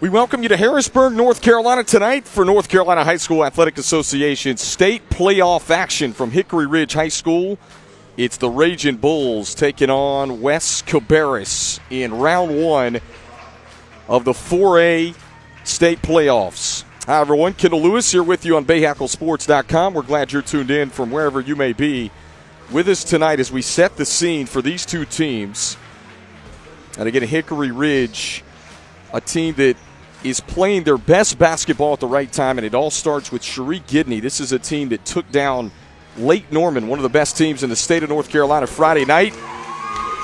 We welcome you to Harrisburg, North Carolina tonight for North Carolina High School Athletic Association state playoff action from Hickory Ridge High School. It's the Raging Bulls taking on West Cabarrus in round one of the 4A state playoffs. Hi, everyone. Kendall Lewis here with you on BahakelSports.com. We're glad you're tuned in from wherever you may be with us tonight as we set the scene for these two teams. And again, Hickory Ridge, a team that is playing their best basketball at the right time, and it all starts with Cherie Gidney. This is a team that took down Lake Norman, one of the best teams in the state of North Carolina, Friday night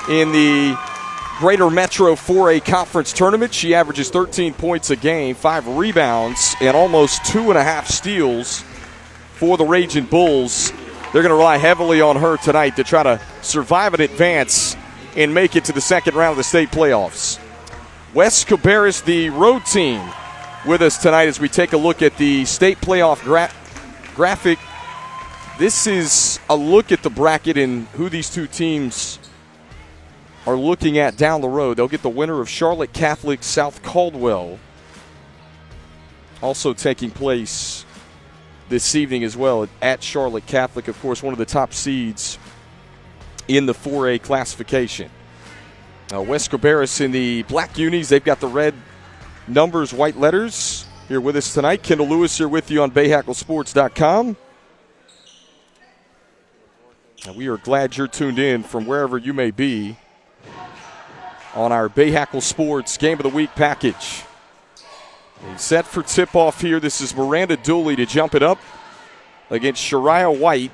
in the Greater Metro 4A Conference Tournament. She averages 13 points a game, 5 rebounds, and almost 2.5 steals for the Raging Bulls. They're going to rely heavily on her tonight to try to survive and advance and make it to the second round of the state playoffs. West Cabarrus, the road team, with us tonight as we take a look at the state playoff graphic. This is a look at the bracket and who these two teams are looking at down the road. They'll get the winner of Charlotte Catholic, South Caldwell, also taking place this evening as well at Charlotte Catholic, of course, one of the top seeds in the 4A classification. West Cabarrus in the black unis. They've got the red numbers, white letters. Here with us tonight, Kendall Lewis here with you on BahakelSports.com. And we are glad you're tuned in from wherever you may be on our Bahakel Sports Game of the Week package. And set for tip-off here. This is Miranda Dooley to jump it up against Shariah White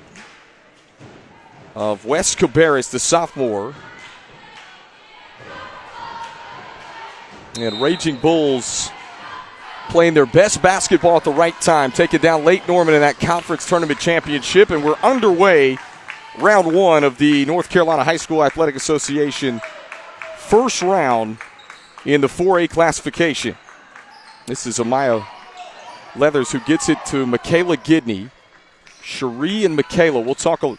of West Cabarrus, the sophomore. And Raging Bulls playing their best basketball at the right time, taking down Lake Norman in that conference tournament championship. And we're underway, round one of the North Carolina High School Athletic Association first round in the 4A classification. This is Amaya Leathers who gets it to Michaela Gidney. Cherie and Michaela. We'll talk a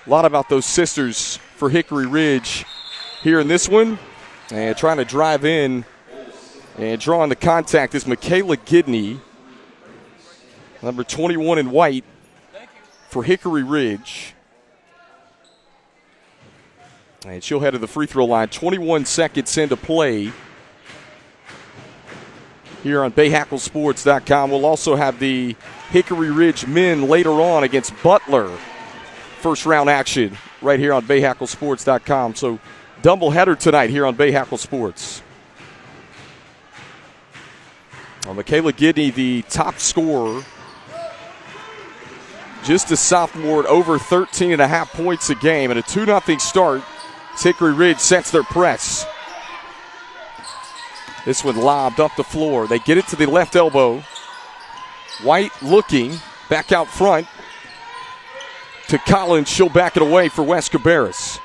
lot about those sisters for Hickory Ridge here in this one. And trying to drive in and drawing the contact is Michaela Gidney, number 21 in white for Hickory Ridge. And she'll head to the free throw line. 21 seconds into play here on BahakelSports.com. We'll also have the Hickory Ridge men later on against Butler. First round action right here on BahakelSports.com. So doubleheader tonight here on Bahakel Sports. Michaela Gidney, the top scorer, just a sophomore at over 13.5 points a game, and a 2-0 start. Hickory Ridge sets their press. This one lobbed up the floor. They get it to the left elbow. White looking back out front to Collins. She'll back it away for West Cabarrus.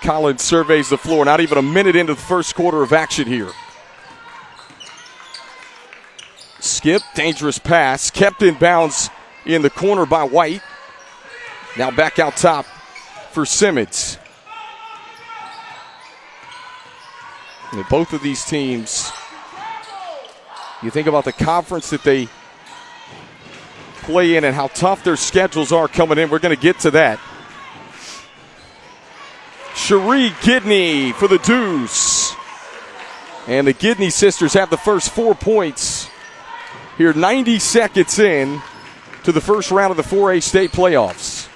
Collins surveys the floor. Not even a minute into the first quarter of action here. Skip, dangerous pass, kept in bounds in the corner by White. Now back out top for Simmons. And both of these teams, you think about the conference that they play in and how tough their schedules are coming in. We're going to get to that. Cherie Gidney for the deuce. And the Gidney sisters have the first 4 points here 90 seconds in to the first round of the 4A state playoffs.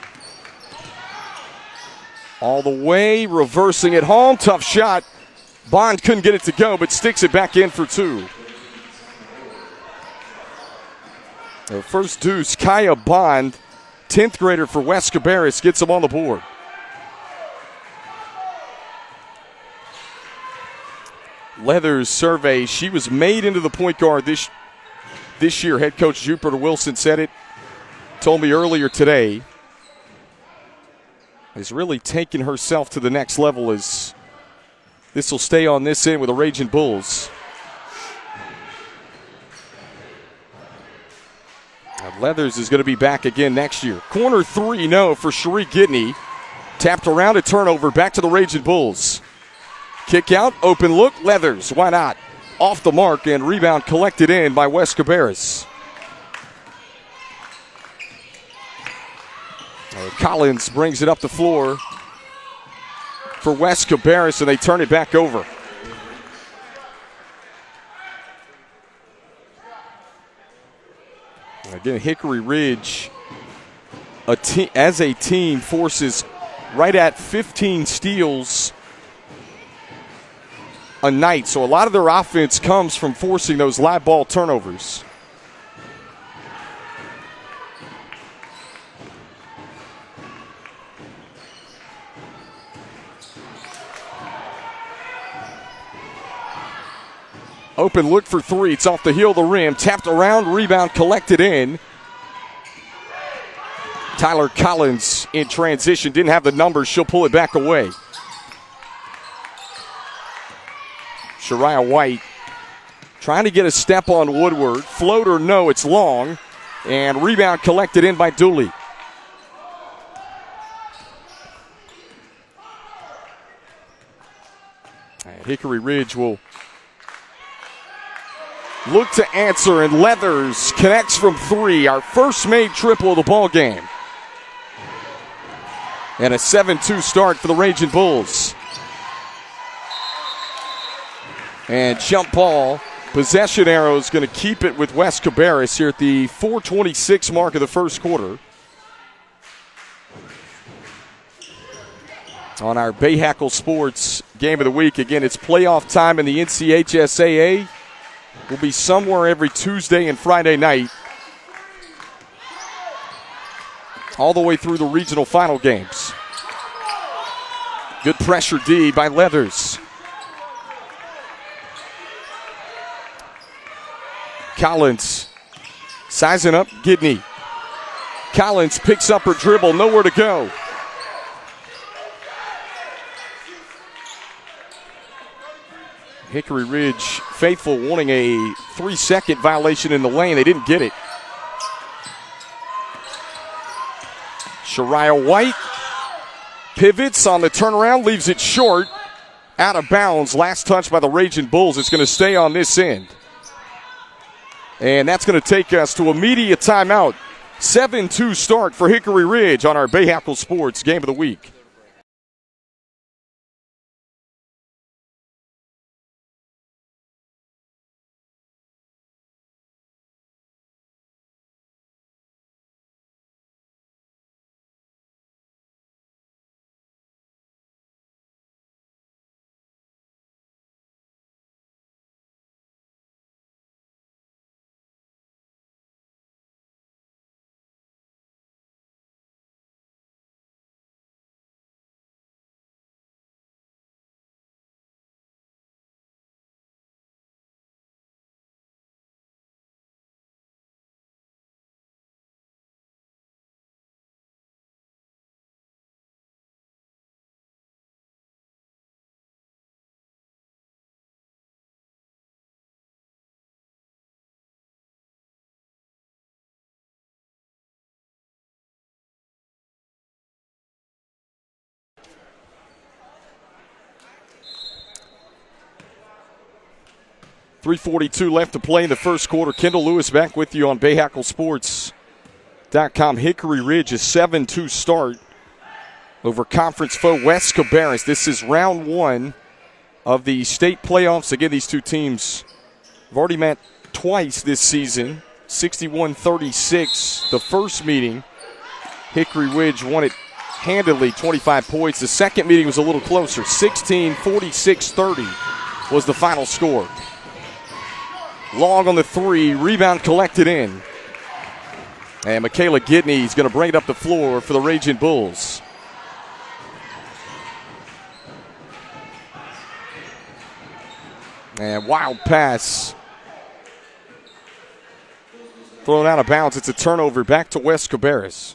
All the way, reversing it home. Tough shot. Bond couldn't get it to go, but sticks it back in for two. The first deuce, Kaya Bond, 10th grader for West Cabarrus, gets him on the board. Leathers survey. She was made into the point guard this year. Head coach Jupiter Wilson said it. Told me earlier today. Has really taken herself to the next level as this will stay on this end with the Raging Bulls. Leathers is going to be back again next year. Corner three, no, for Cherie Gidney. Tapped around, a turnover, back to the Raging Bulls. Kick out, open look, Leathers, why not? Off the mark, and rebound collected in by West Cabarrus. Collins brings it up the floor for West Cabarrus, and they turn it back over. Again, Hickory Ridge, as a team, forces right at 15 steals a night. So a lot of their offense comes from forcing those live ball turnovers. Open look for three. It's off the heel of the rim. Tapped around, rebound collected in. Tyler Collins in transition. Didn't have the numbers. She'll pull it back away. Shariah White trying to get a step on Woodward. Floater, no, it's long. And rebound collected in by Dooley. And Hickory Ridge will look to answer, and Leathers connects from three. Our first made triple of the ball game. And a 7-2 start for the Raging Bulls. And jump ball. Possession arrow is going to keep it with West Cabarrus here at the 4:26 mark of the first quarter. On our Bahakel Sports game of the week. Again, it's playoff time in the NCHSAA. Will be somewhere every Tuesday and Friday night, all the way through the regional final games. Good pressure D by Leathers. Collins sizing up Gidney. Collins picks up her dribble, nowhere to go. Hickory Ridge faithful wanting a 3-second violation in the lane. They didn't get it. Shariah White pivots on the turnaround, leaves it short. Out of bounds. Last touch by the Raging Bulls. It's going to stay on this end. And that's going to take us to immediate timeout. 7-2 start for Hickory Ridge on our Bahakel Sports game of the week. .342 left to play in the first quarter. Kendall Lewis back with you on BahakelSports.com. Hickory Ridge, a 7-2 start over conference foe West Cabarrus. This is round one of the state playoffs. Again, these two teams have already met twice this season. 61-36, the first meeting. Hickory Ridge won it handily, 25 points. The second meeting was a little closer. 16-46-30 was the final score. Long on the three, rebound collected in. And Michaela Gidney is going to bring it up the floor for the Raging Bulls. And wild pass. Thrown out of bounds. It's a turnover back to West Cabarrus.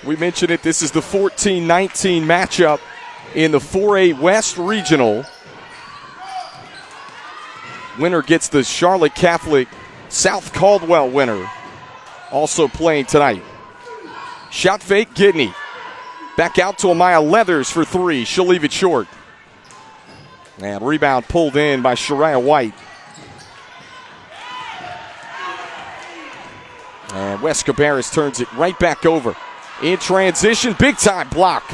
We mentioned it. This is the 14-19 matchup in the 4A West Regional. Winner gets the Charlotte Catholic South Caldwell winner. Also playing tonight. Shot fake, Gidney. Back out to Amaya Leathers for three. She'll leave it short. And rebound pulled in by Shariah White. And West Cabarrus turns it right back over. In transition, big time block.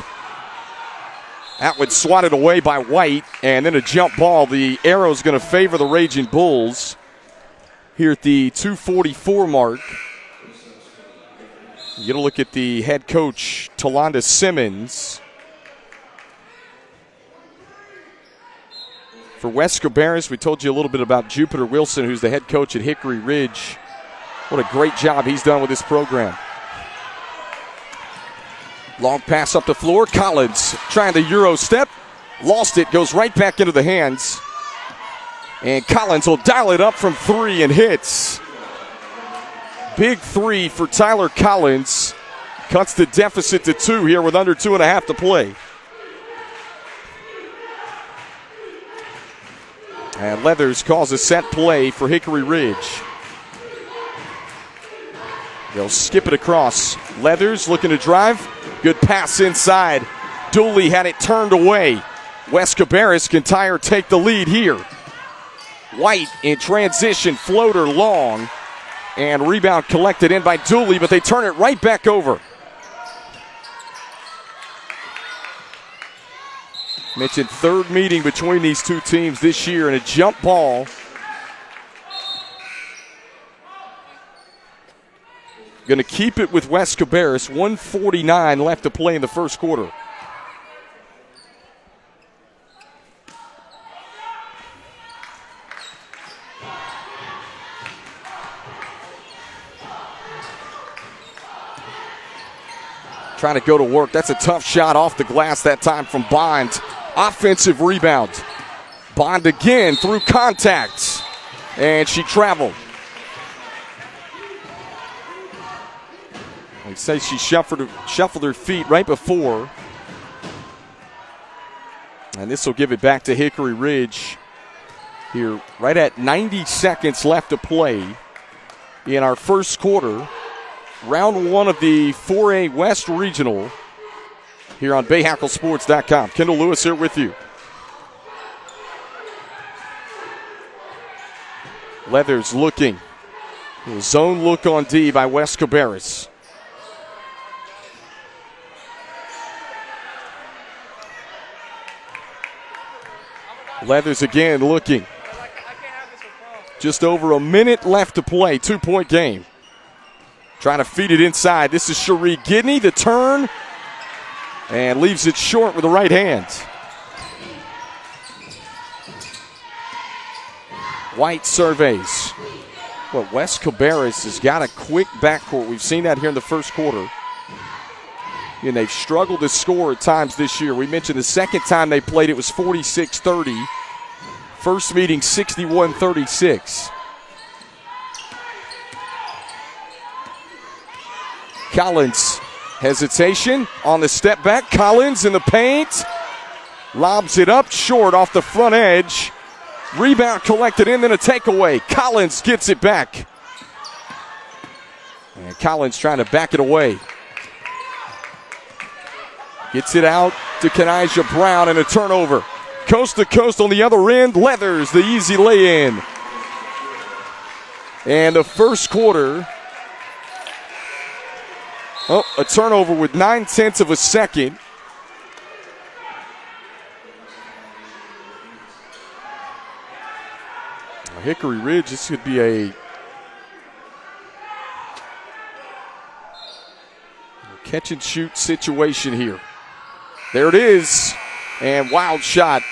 That one swatted away by White, and then a jump ball. The arrow's going to favor the Raging Bulls here at the 2:44 mark. You get a look at the head coach, Talonda Simmons. For West Cabarrus, we told you a little bit about Jupiter Wilson, who's the head coach at Hickory Ridge. What a great job he's done with this program. Long pass up the floor. Collins trying the Euro step. Lost it. Goes right back into the hands. And Collins will dial it up from three and hits. Big three for Tyler Collins. Cuts the deficit to two here with under 2.5 to play. And Leathers calls a set play for Hickory Ridge. They'll skip it across. Leathers looking to drive. Good pass inside. Dooley had it turned away. West Cabarrus can tie or take the lead here. White in transition, floater long. And rebound collected in by Dooley, but they turn it right back over. Mentioned third meeting between these two teams this year, and a jump ball. Going to keep it with West Cabarrus. 1:49 left to play in the first quarter. Trying to go to work. That's a tough shot off the glass that time from Bond. Offensive rebound. Bond again through contact. And she traveled. They say she shuffled her feet right before. And this will give it back to Hickory Ridge here right at 90 seconds left to play in our first quarter. Round one of the 4A West Regional here on BahakelSports.com. Kendall Lewis here with you. Leathers looking. A zone look on D by West Cabarrus. Leathers again looking. Just over a minute left to play. 2-point game. Trying to feed it inside. This is Cherie Gidney. The turn. And leaves it short with the right hand. White surveys. Well, West Cabarrus has got a quick backcourt. We've seen that here in the first quarter. And they've struggled to score at times this year. We mentioned the second time they played it was 46-30. First meeting 61-36. Collins, hesitation on the step back. Collins in the paint. Lobs it up short off the front edge. Rebound collected in, then a takeaway. Collins gets it back. And Collins trying to back it away. Gets it out to Kenijah Brown and a turnover. Coast to coast on the other end. Leathers, the easy lay-in. And the first quarter. Oh, a turnover with 9/10 of a second. Hickory Ridge, this could be a catch and shoot situation here. There it is. And wild shot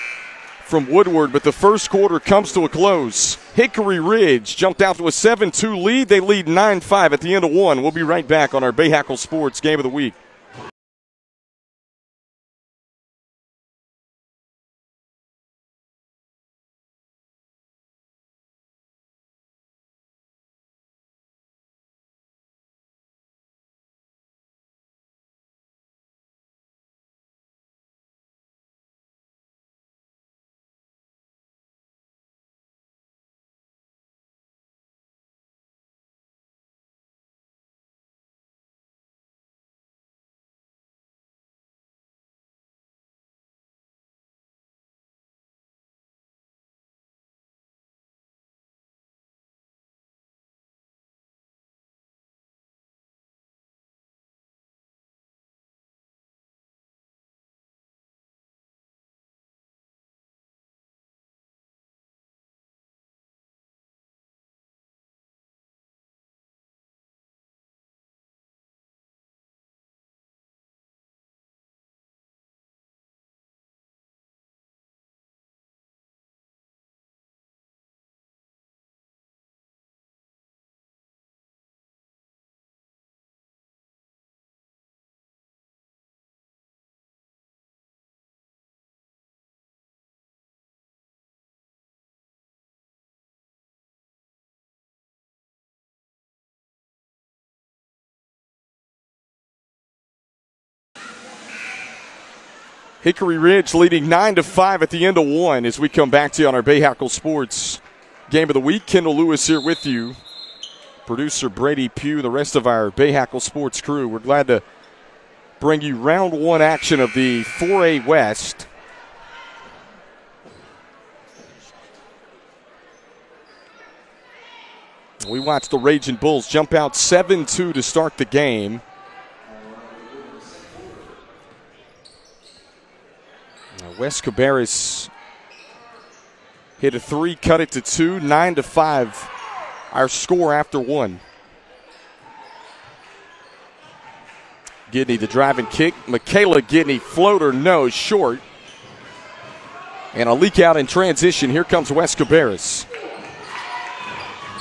from Woodward, but the first quarter comes to a close. Hickory Ridge jumped out to a 7-2 lead. They lead 9-5 at the end of one. We'll be right back on our Bahakel Sports Game of the Week. Hickory Ridge leading 9-5 at the end of one as we come back to you on our Bahakel Sports Game of the Week. Kendall Lewis here with you. Producer Brady Pugh, the rest of our Bahakel Sports crew. We're glad to bring you round one action of the 4A West. We watched the Raging Bulls jump out 7-2 to start the game. West Cabarrus hit a three, cut it to 2, 9-5. Our score after one. Gidney, the driving kick. Michaela Gidney, floater, no, short. And a leak out in transition. Here comes West Cabarrus.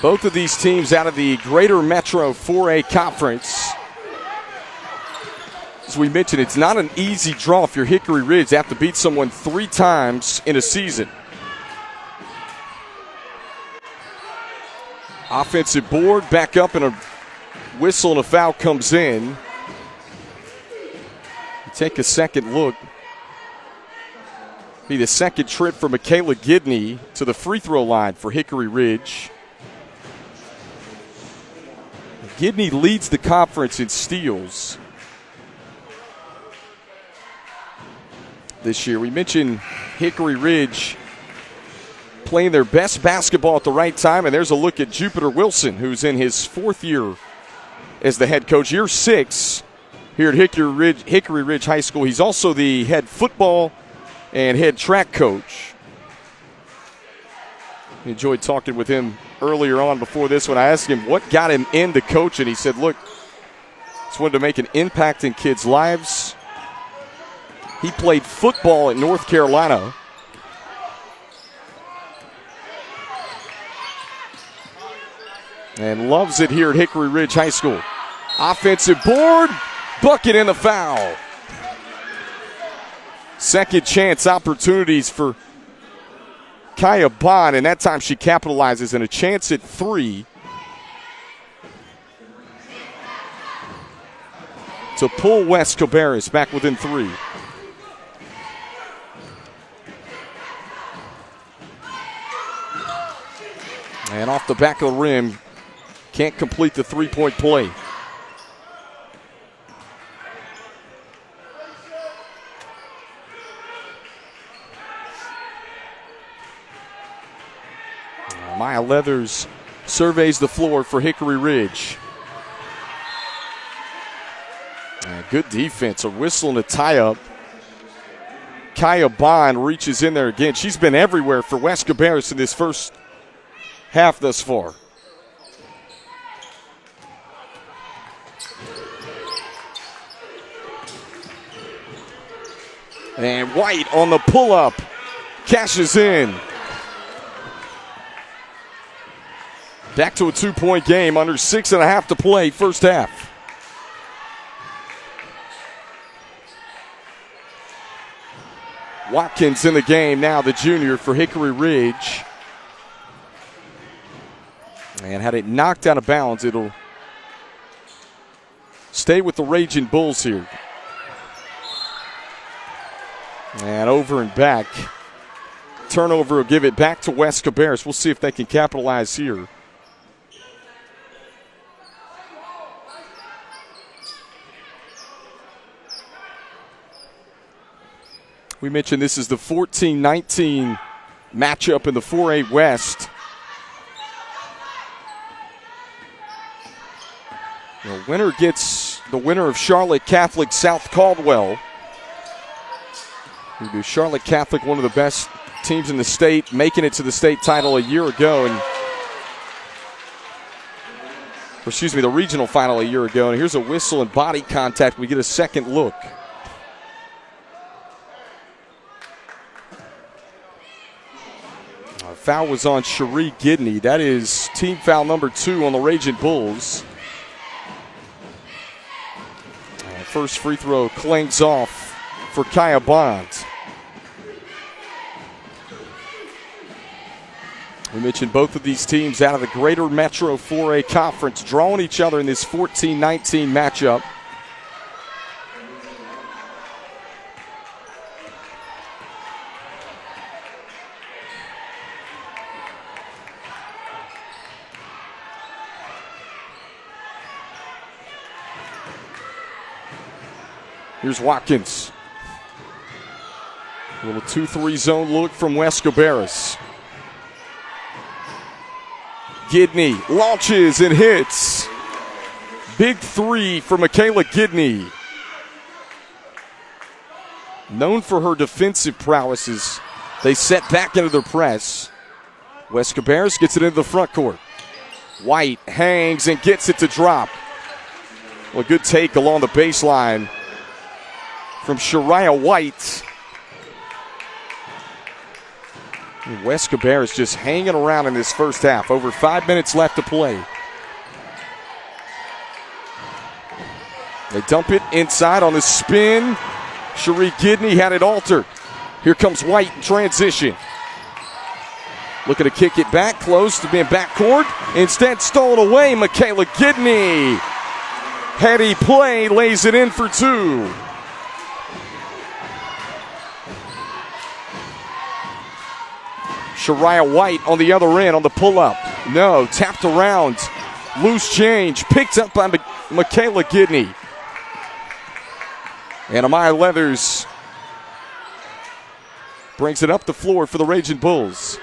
Both of these teams out of the Greater Metro 4A Conference. As we mentioned, it's not an easy draw if you're Hickory Ridge. They have to beat someone 3 times in a season. Offensive board, back up, and a whistle and a foul comes in. Take a second look. Be the second trip for Michaela Gidney to the free throw line for Hickory Ridge. Gidney leads the conference in steals this year. We mentioned Hickory Ridge playing their best basketball at the right time, and there's a look at Jupiter Wilson, who's in his 4th year as the head coach, year 6 here at Hickory Ridge High School. He's also the head football and head track coach. Enjoyed talking with him earlier on before this when I asked him what got him into coaching. He said, look, just wanted to make an impact in kids' lives. He played football at North Carolina. And loves it here at Hickory Ridge High School. Offensive board, bucket and the foul. Second chance opportunities for Kaya Bond, and that time she capitalizes in a chance at 3 to pull West Cabarrus back within 3. And off the back of the rim, can't complete the three-point play. Maya Leathers surveys the floor for Hickory Ridge. And good defense, a whistle and a tie-up. Kaya Bond reaches in there again. She's been everywhere for West Cabarrus in this first half thus far. And White on the pull-up, cashes in. Back to a 2-point game, under 6.5 to play, first half. Watkins in the game now, the junior for Hickory Ridge. And had it knocked out of bounds, it'll stay with the Raging Bulls here. And over and back. Turnover will give it back to West Cabarrus. We'll see if they can capitalize here. We mentioned this is the 14-19 matchup in the 4A West. The winner gets the winner of Charlotte Catholic South Caldwell. Charlotte Catholic, one of the best teams in the state, making it to the state title a year ago, the regional final a year ago. And here's a whistle and body contact. We get a second look. Foul was on Cherie Gidney. That is team foul number 2 on the Raging Bulls. First free throw clings off for Kaya Bond. We mentioned both of these teams out of the Greater Metro 4A Conference drawing each other in this 14-19 matchup. Here's Watkins. A little 2-3 zone look from West Cabarrus. Gidney launches and hits. Big three for Michaela Gidney. Known for her defensive prowesses, they set back into their press. West Cabarrus gets it into the front court. White hangs and gets it to drop. Well, a good take along the baseline from Shariah White. And West Cabarrus just hanging around in this first half. Over 5 minutes left to play. They dump it inside on the spin. Cherie Gidney had it altered. Here comes White in transition. Looking to kick it back, close to being backcourt. Instead, stolen away. Michaela Gidney. Heady play, lays it in for two. Shariah White on the other end on the pull-up. No, tapped around. Loose change, picked up by Michaela Gidney. And Amaya Leathers brings it up the floor for the Raging Bulls.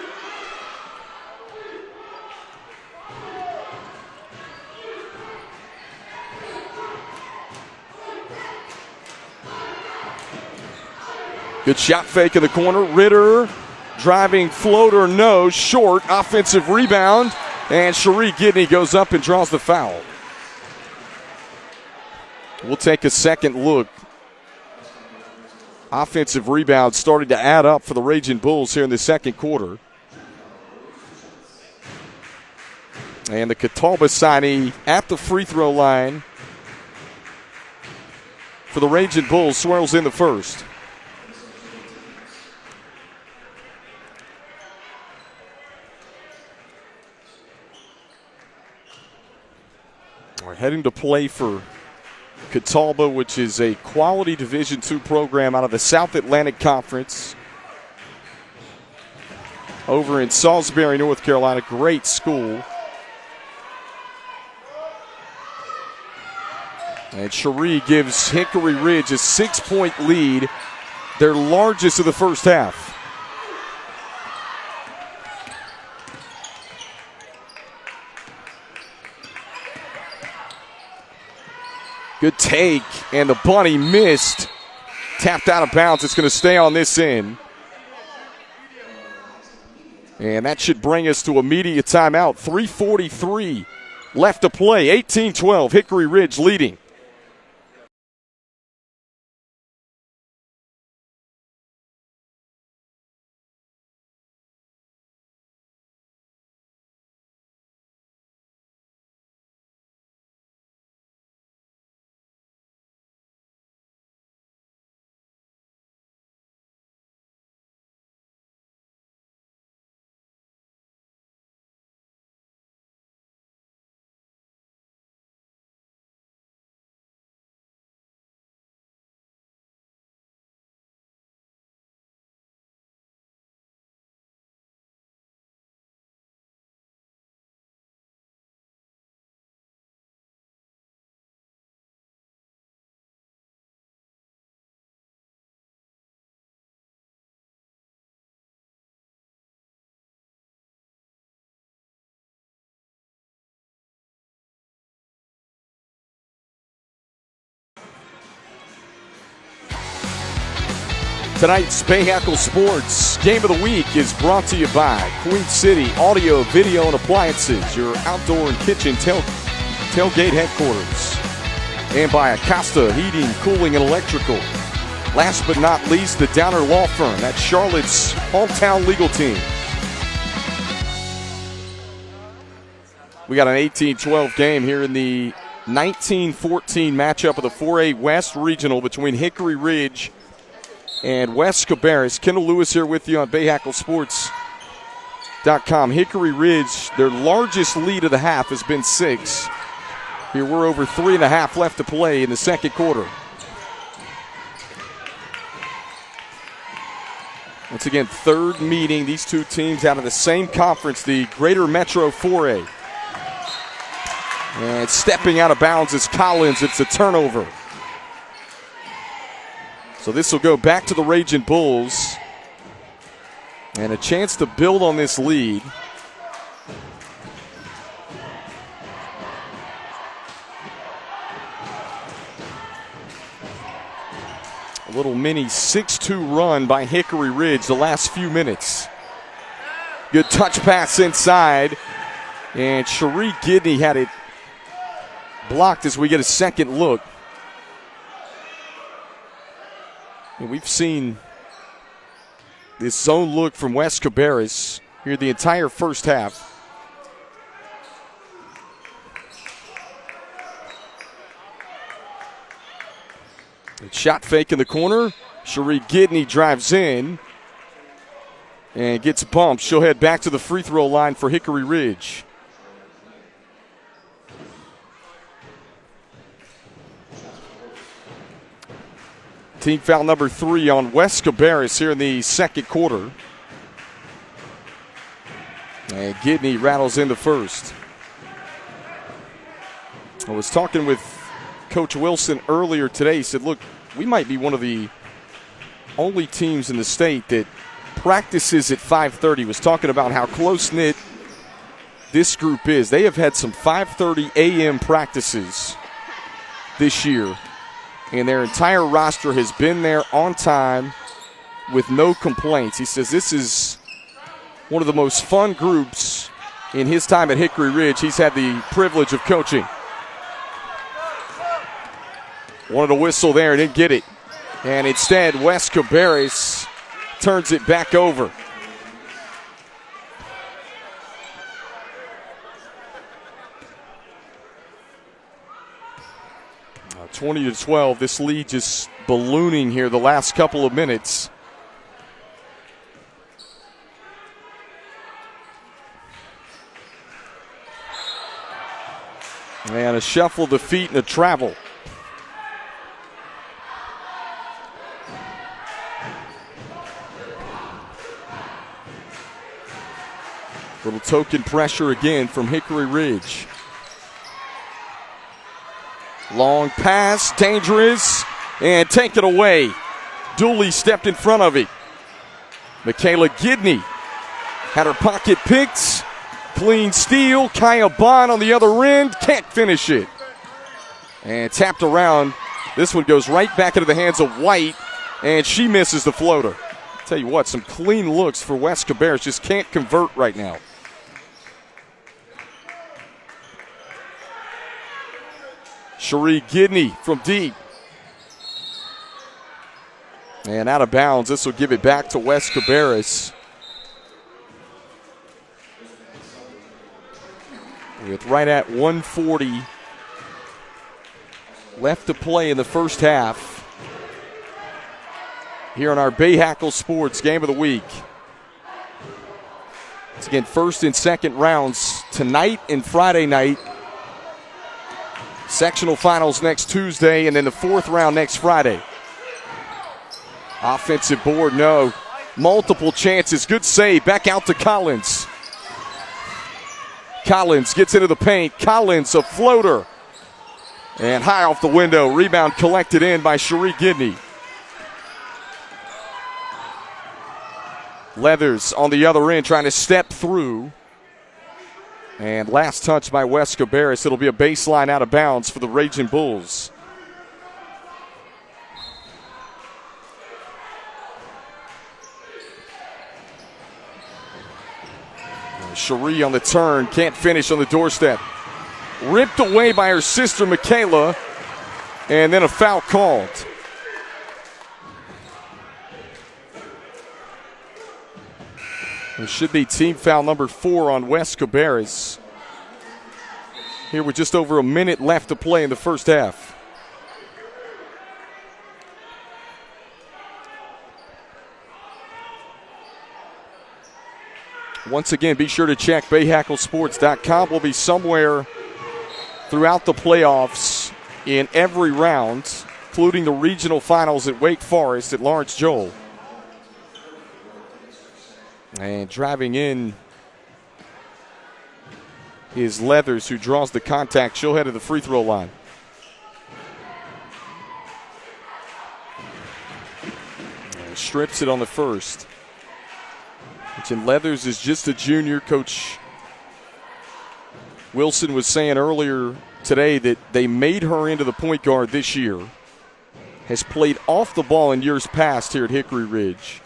Good shot fake in the corner. Ritter driving floater, no, short. Offensive rebound. And Cherie Gidney goes up and draws the foul. We'll take a second look. Offensive rebound starting to add up for the Raging Bulls here in the second quarter. And the Catawba signee at the free throw line for the Raging Bulls swirls in the first. We're heading to play for Catawba, which is a quality Division II program out of the South Atlantic Conference over in Salisbury, North Carolina. Great school. And Cherie gives Hickory Ridge a 6-point lead, their largest of the first half. Good take, and the bunny missed. Tapped out of bounds. It's going to stay on this end. And that should bring us to immediate timeout. 3:43 left to play. 18-12, Hickory Ridge leading. Tonight's Bahakel Sports Game of the Week is brought to you by Queen City Audio, Video, and Appliances, your outdoor and kitchen tailgate headquarters. And by Acosta Heating, Cooling, and Electrical. Last but not least, the Downer Law Firm. That's Charlotte's hometown legal team. We got an 18-12 game here in the 19-14 matchup of the 4A West Regional between Hickory Ridge and West Cabarrus. Kendall Lewis here with you on BahakelSports.com. Hickory Ridge, their largest lead of the half has been 6. Here we're over 3.5 left to play in the second quarter. Once again, third meeting. These two teams out of the same conference, the Greater Metro 4A. And stepping out of bounds is Collins. It's a turnover. So this will go back to the Raging Bulls. And a chance to build on this lead. A little mini 6-2 run by Hickory Ridge the last few minutes. Good touch pass inside. And Cherie Gidney had it blocked as we get a second look. And we've seen this zone look from West Cabarrus here the entire first half. Shot fake in the corner. Cherie Gidney drives in and gets bumped. She'll head back to the free throw line for Hickory Ridge. Team foul number 3 on West Cabarrus here in the second quarter. And Gidney rattles in the first. I was talking with Coach Wilson earlier today. He said, look, we might be one of the only teams in the state that practices at 5:30. He was talking about how close-knit this group is. They have had some 5:30 a.m. practices this year. And their entire roster has been there on time with no complaints. He says this is one of the most fun groups in his time at Hickory Ridge he's had the privilege of coaching. Wanted a whistle there, didn't get it. And instead, West Cabarrus turns it back over. 20-12, this lead just ballooning here the last couple of minutes. And a shuffle to feet and a travel. Little token pressure again from Hickory Ridge. Long pass, dangerous, and taken away. Dooley stepped in front of it. Michaela Gidney had her pocket picked. Clean steal. Kaya Bond on the other end. Can't finish it. And tapped around. This one goes right back into the hands of White, and she misses the floater. Tell you what, some clean looks for West Cabarrus. Just can't convert right now. Cherie Gidney from deep. And out of bounds. This will give it back to West Cabarrus. With right at 1:40 left to play in the first half. Here on our Bahakel Sports Game of the Week. It's again first and second rounds tonight and Friday night. Sectional finals next Tuesday, and then the fourth round next Friday. Offensive board, no. Multiple chances, good save. Back out to Collins. Collins gets into the paint. Collins, a floater. And high off the window. Rebound collected in by Cherie Gidney. Leathers on the other end trying to step through. And last touch by West Cabarrus. It'll be a baseline out of bounds for the Raging Bulls. Cherie on the turn, can't finish on the doorstep. Ripped away by her sister Michaela, and then a foul called. It should be team foul number 4 on West Cabarrus. Here with just over a minute left to play in the first half. Once again, be sure to check BahakelSports.com. We'll be somewhere throughout the playoffs in every round, including the regional finals at Wake Forest at Lawrence Joel. And driving in is Leathers, who draws the contact. She'll head to the free throw line. strips it on the first. And Leathers is just a junior. Coach Wilson was saying earlier today that they made her into the point guard this year. Has played off the ball in years past here at Hickory Ridge.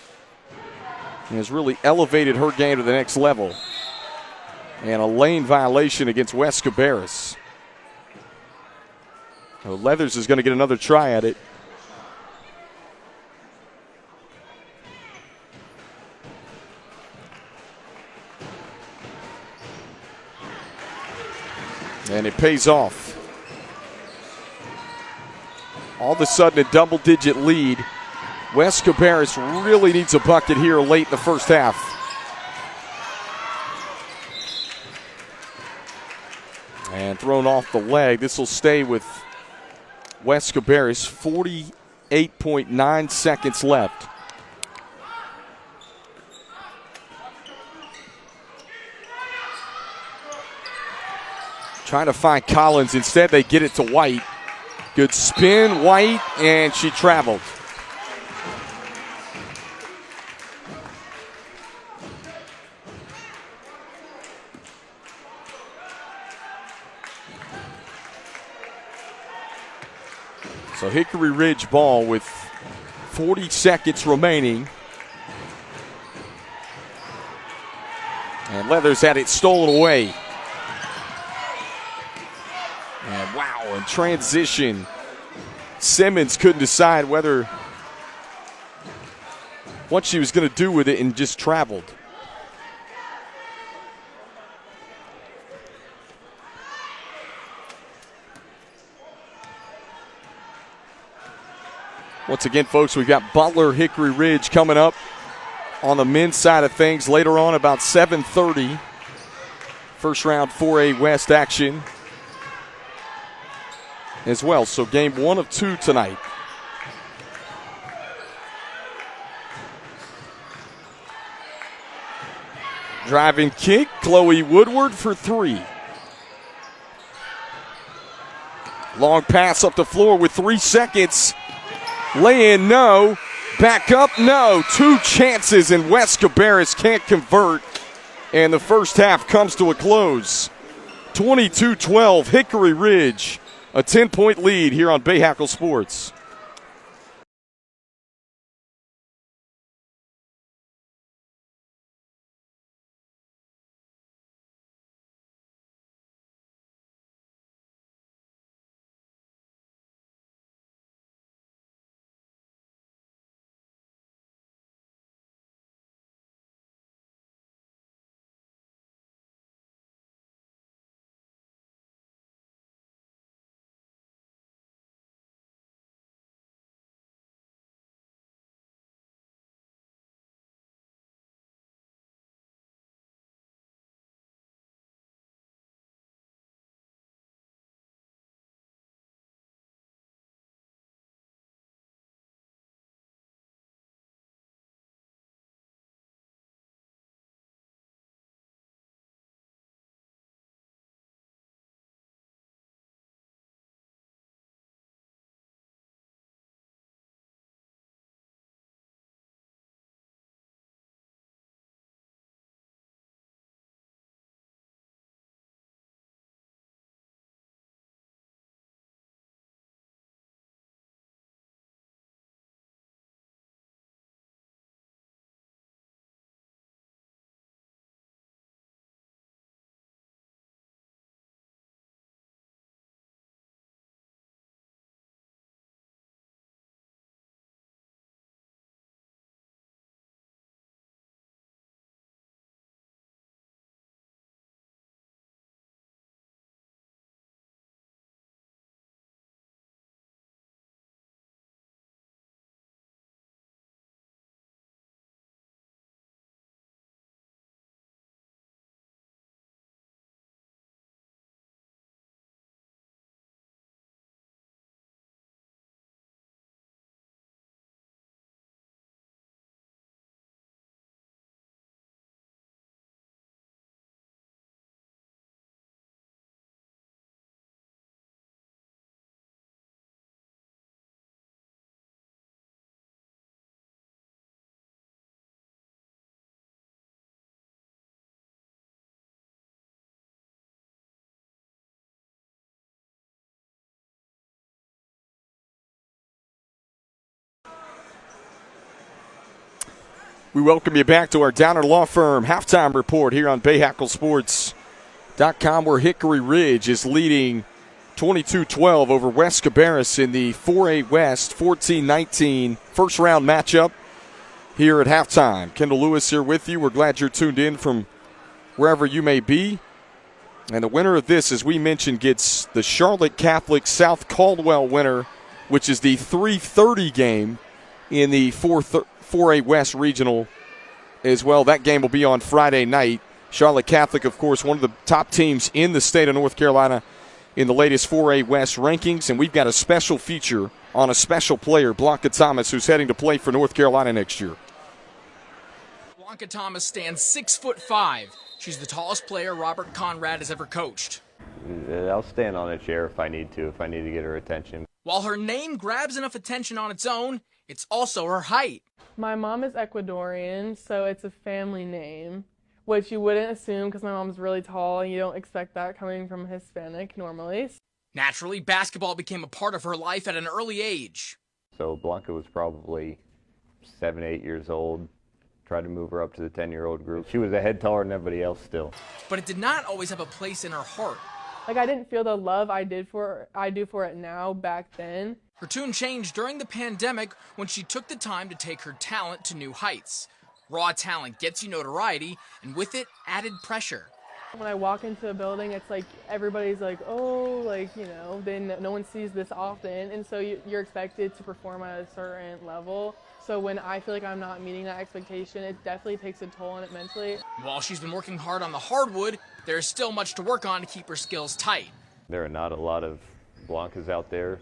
And has really elevated her game to the next level. And a lane violation against West Cabarrus. So Leathers is going to get another try at it. And it pays off. All of a sudden a double-digit lead. West Cabarrus really needs a bucket here late in the first half. And thrown off the leg. This will stay with West Cabarrus. 48.9 seconds left. Trying to find Collins. Instead, they get it to White. Good spin, White, and she traveled. So Hickory Ridge ball with 40 seconds remaining. And Leathers had it stolen away. And wow, in transition, Simmons couldn't decide what she was going to do with it and just traveled. Once again, folks, we've got Butler Hickory Ridge coming up on the men's side of things later on about 7:30. First round 4A West action as well. So game 1 of 2 tonight. Driving kick, Chloe Woodward for 3. Long pass up the floor with 3 seconds. Lay in, no. Back up, no. 2 chances, and West Cabarrus can't convert. And the first half comes to a close. 22-12, Hickory Ridge. A 10-point lead here on Bahakel Sports. We welcome you back to our Downer Law Firm halftime report here on Bahakel Sports.com, where Hickory Ridge is leading 22-12 over West Cabarrus in the 4A West 14-19 first round matchup here at halftime. Kendall Lewis here with you. We're glad you're tuned in from wherever you may be. And the winner of this, as we mentioned, gets the Charlotte Catholic South Caldwell winner, which is the 3:30 game in the 4A West Regional as well. That game will be on Friday night. Charlotte Catholic, of course, one of the top teams in the state of North Carolina in the latest 4A West rankings. And we've got a special feature on a special player, Blanca Thomas, who's heading to play for North Carolina next year. Blanca Thomas stands 6'5". She's the tallest player Robert Conrad has ever coached. I'll stand on a chair if I need to get her attention. While her name grabs enough attention on its own, it's also her height. My mom is Ecuadorian, so it's a family name, which you wouldn't assume because my mom's really tall, and you don't expect that coming from a Hispanic normally. Naturally, basketball became a part of her life at an early age. So Blanca was probably 7, 8 years old. Tried to move her up to the 10-year-old group. She was a head taller than everybody else still. But it did not always have a place in her heart. Like, I didn't feel the love I do for it now back then. Her tune changed during the pandemic when she took the time to take her talent to new heights. Raw talent gets you notoriety, and with it, added pressure. When I walk into a building, it's like everybody's like, oh, like, you know, then no one sees this often, and so you're expected to perform at a certain level. So when I feel like I'm not meeting that expectation, it definitely takes a toll on it mentally. While she's been working hard on the hardwood, there is still much to work on to keep her skills tight. There are not a lot of Blancas out there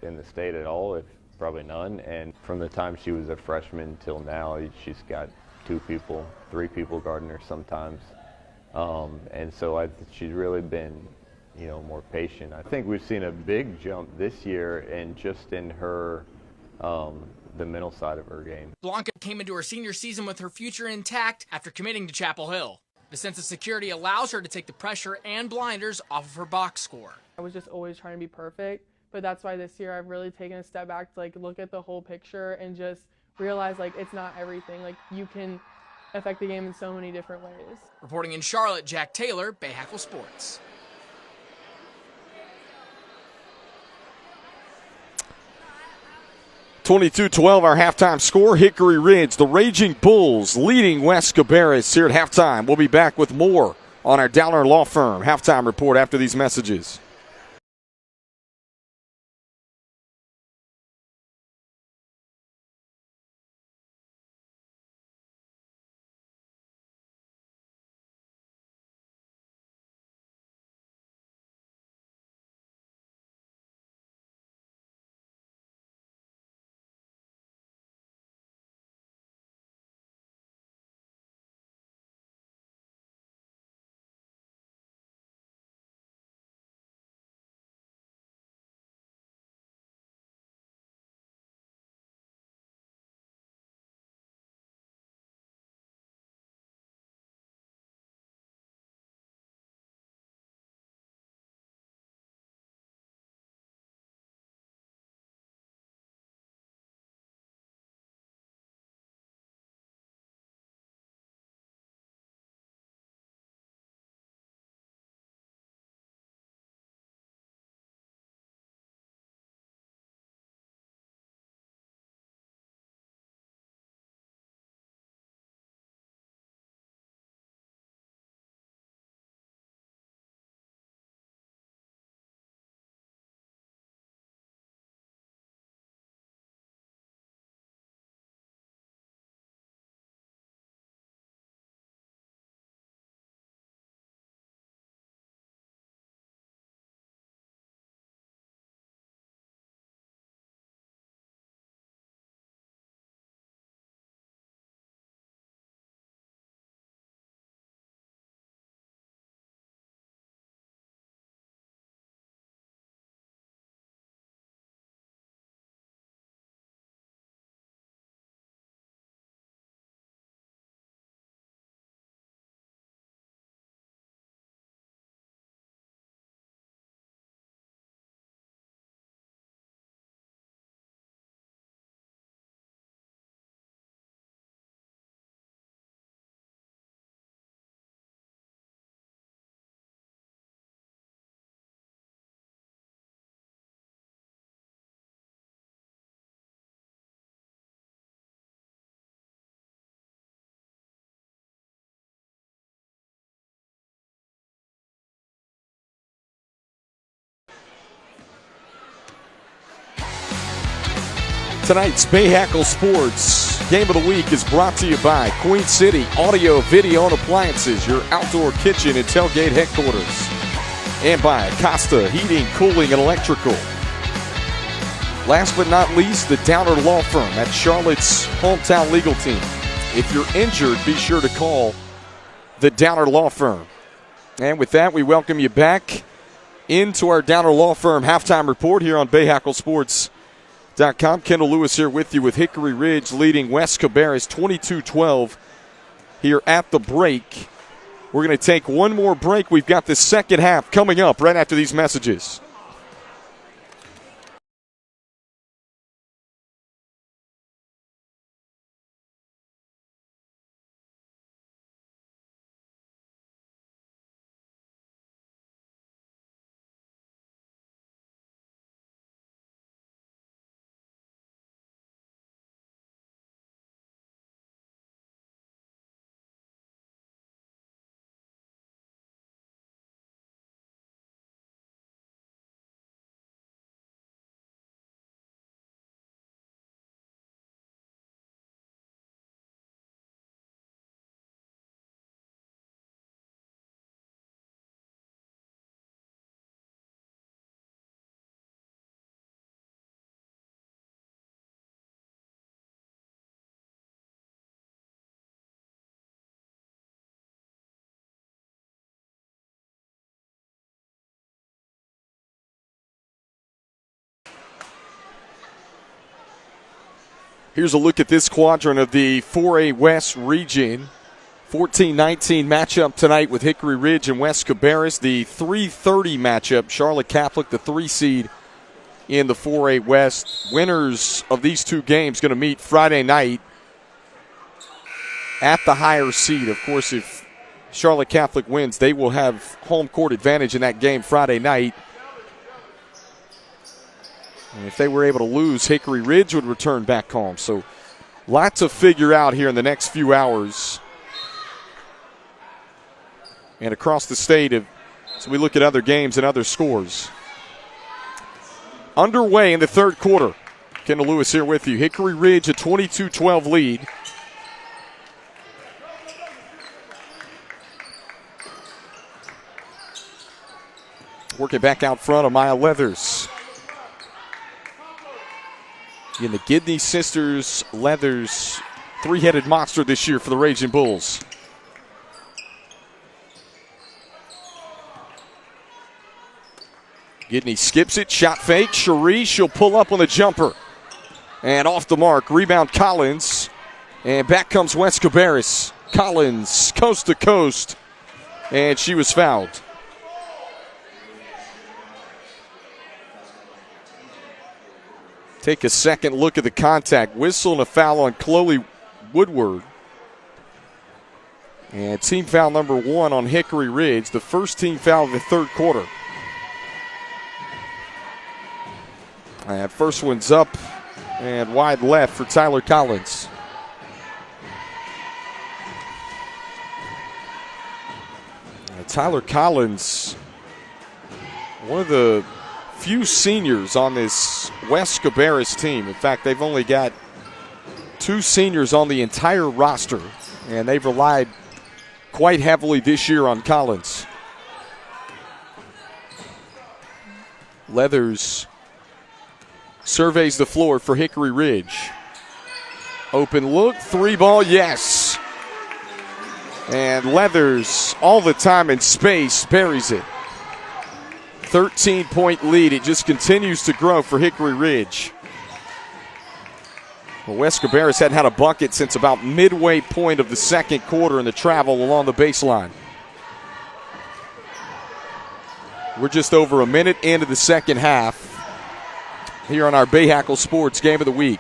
in the state at all, if probably none. And from the time she was a freshman till now, she's got 2 people, 3 people guarding her sometimes. And so she's really been, more patient. I think we've seen a big jump this year and just in her, the mental side of her game. Blanca came into her senior season with her future intact after committing to Chapel Hill. The sense of security allows her to take the pressure and blinders off of her box score. I was just always trying to be perfect, but that's why this year I've really taken a step back to look at the whole picture and just realize it's not everything. You can affect the game in so many different ways. Reporting in Charlotte, Jack Taylor, Bahakel Sports. 22-12, our halftime score. Hickory Ridge, the Raging Bulls, leading West Cabarrus here at halftime. We'll be back with more on our Downer Law Firm halftime report after these messages. Tonight's Bahakel Sports Game of the Week is brought to you by Queen City Audio, Video, and Appliances, your outdoor kitchen and tailgate headquarters. And by Acosta Heating, Cooling, and Electrical. Last but not least, the Downer Law Firm at Charlotte's hometown legal team. If you're injured, be sure to call the Downer Law Firm. And with that, we welcome you back into our Downer Law Firm halftime report here on BahakelSports.com. Kendall Lewis here with you with Hickory Ridge leading West Cabarrus 22-12 here at the break. We're going to take one more break. We've got the second half coming up right after these messages. Here's a look at this quadrant of the 4A West region. 14-19 matchup tonight with Hickory Ridge and West Cabarrus. The 3:30 matchup, Charlotte Catholic, the 3 seed in the 4A West. Winners of these two games going to meet Friday night at the higher seed. Of course, if Charlotte Catholic wins, they will have home court advantage in that game Friday night. And if they were able to lose, Hickory Ridge would return back home. So lots to figure out here in the next few hours. And across the state, as we look at other games and other scores. Underway in the third quarter. Kendall Lewis here with you. Hickory Ridge a 22-12 lead. Working back out front, Amaya Leathers. In the Gidney Sisters Leathers three-headed monster this year for the Raging Bulls. Gidney skips it, shot fake. Cherie, she'll pull up on the jumper. And off the mark, rebound Collins. And back comes West Cabarrus. Collins, coast to coast. And she was fouled. Take a second look at the contact. Whistle and a foul on Chloe Woodward. And team foul number 1 on Hickory Ridge, the first team foul of the third quarter. And first one's up and wide left for Tyler Collins. And Tyler Collins, one of the few seniors on this West Cabarrus team. In fact, they've only got 2 seniors on the entire roster, and they've relied quite heavily this year on Collins. Leathers surveys the floor for Hickory Ridge. Open look, 3-ball, yes. And Leathers, all the time in space, buries it. 13-point lead. It just continues to grow for Hickory Ridge. Well, West Cabarrus hadn't had a bucket since about midway point of the second quarter in the travel along the baseline. We're just over a minute into the second half here on our Bahakel Sports Game of the Week.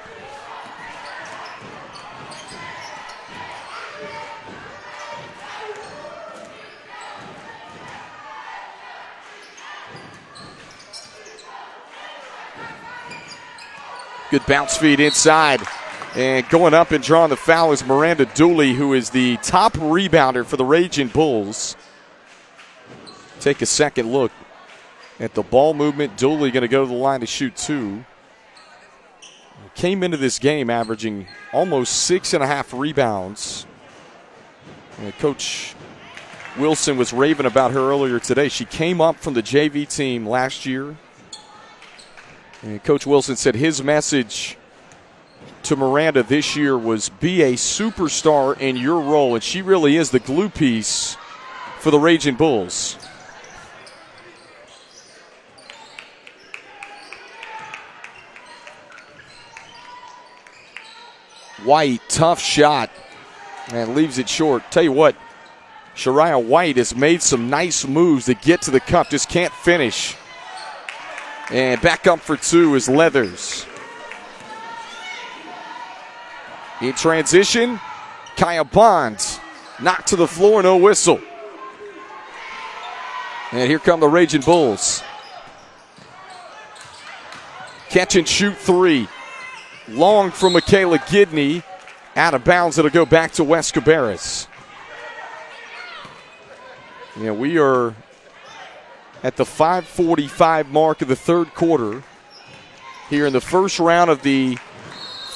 Good bounce feed inside. And going up and drawing the foul is Miranda Dooley, who is the top rebounder for the Raging Bulls. Take a second look at the ball movement. Dooley going to go to the line to shoot 2. came into this game averaging almost 6.5 rebounds. And Coach Wilson was raving about her earlier today. She came up from the JV team last year. And Coach Wilson said his message to Miranda this year was be a superstar in your role, and she really is the glue piece for the Raging Bulls. White, tough shot, and leaves it short. Tell you what, Shariah White has made some nice moves to get to the cup, just can't finish. And back up for two is Leathers. In transition, Kaya Bond knocked to the floor, no whistle. And here come the Raging Bulls. Catch and shoot three. Long from Michaela Gidney. Out of bounds, it'll go back to West Cabarrus. Yeah, we are at the 5:45 mark of the third quarter here in the first round of the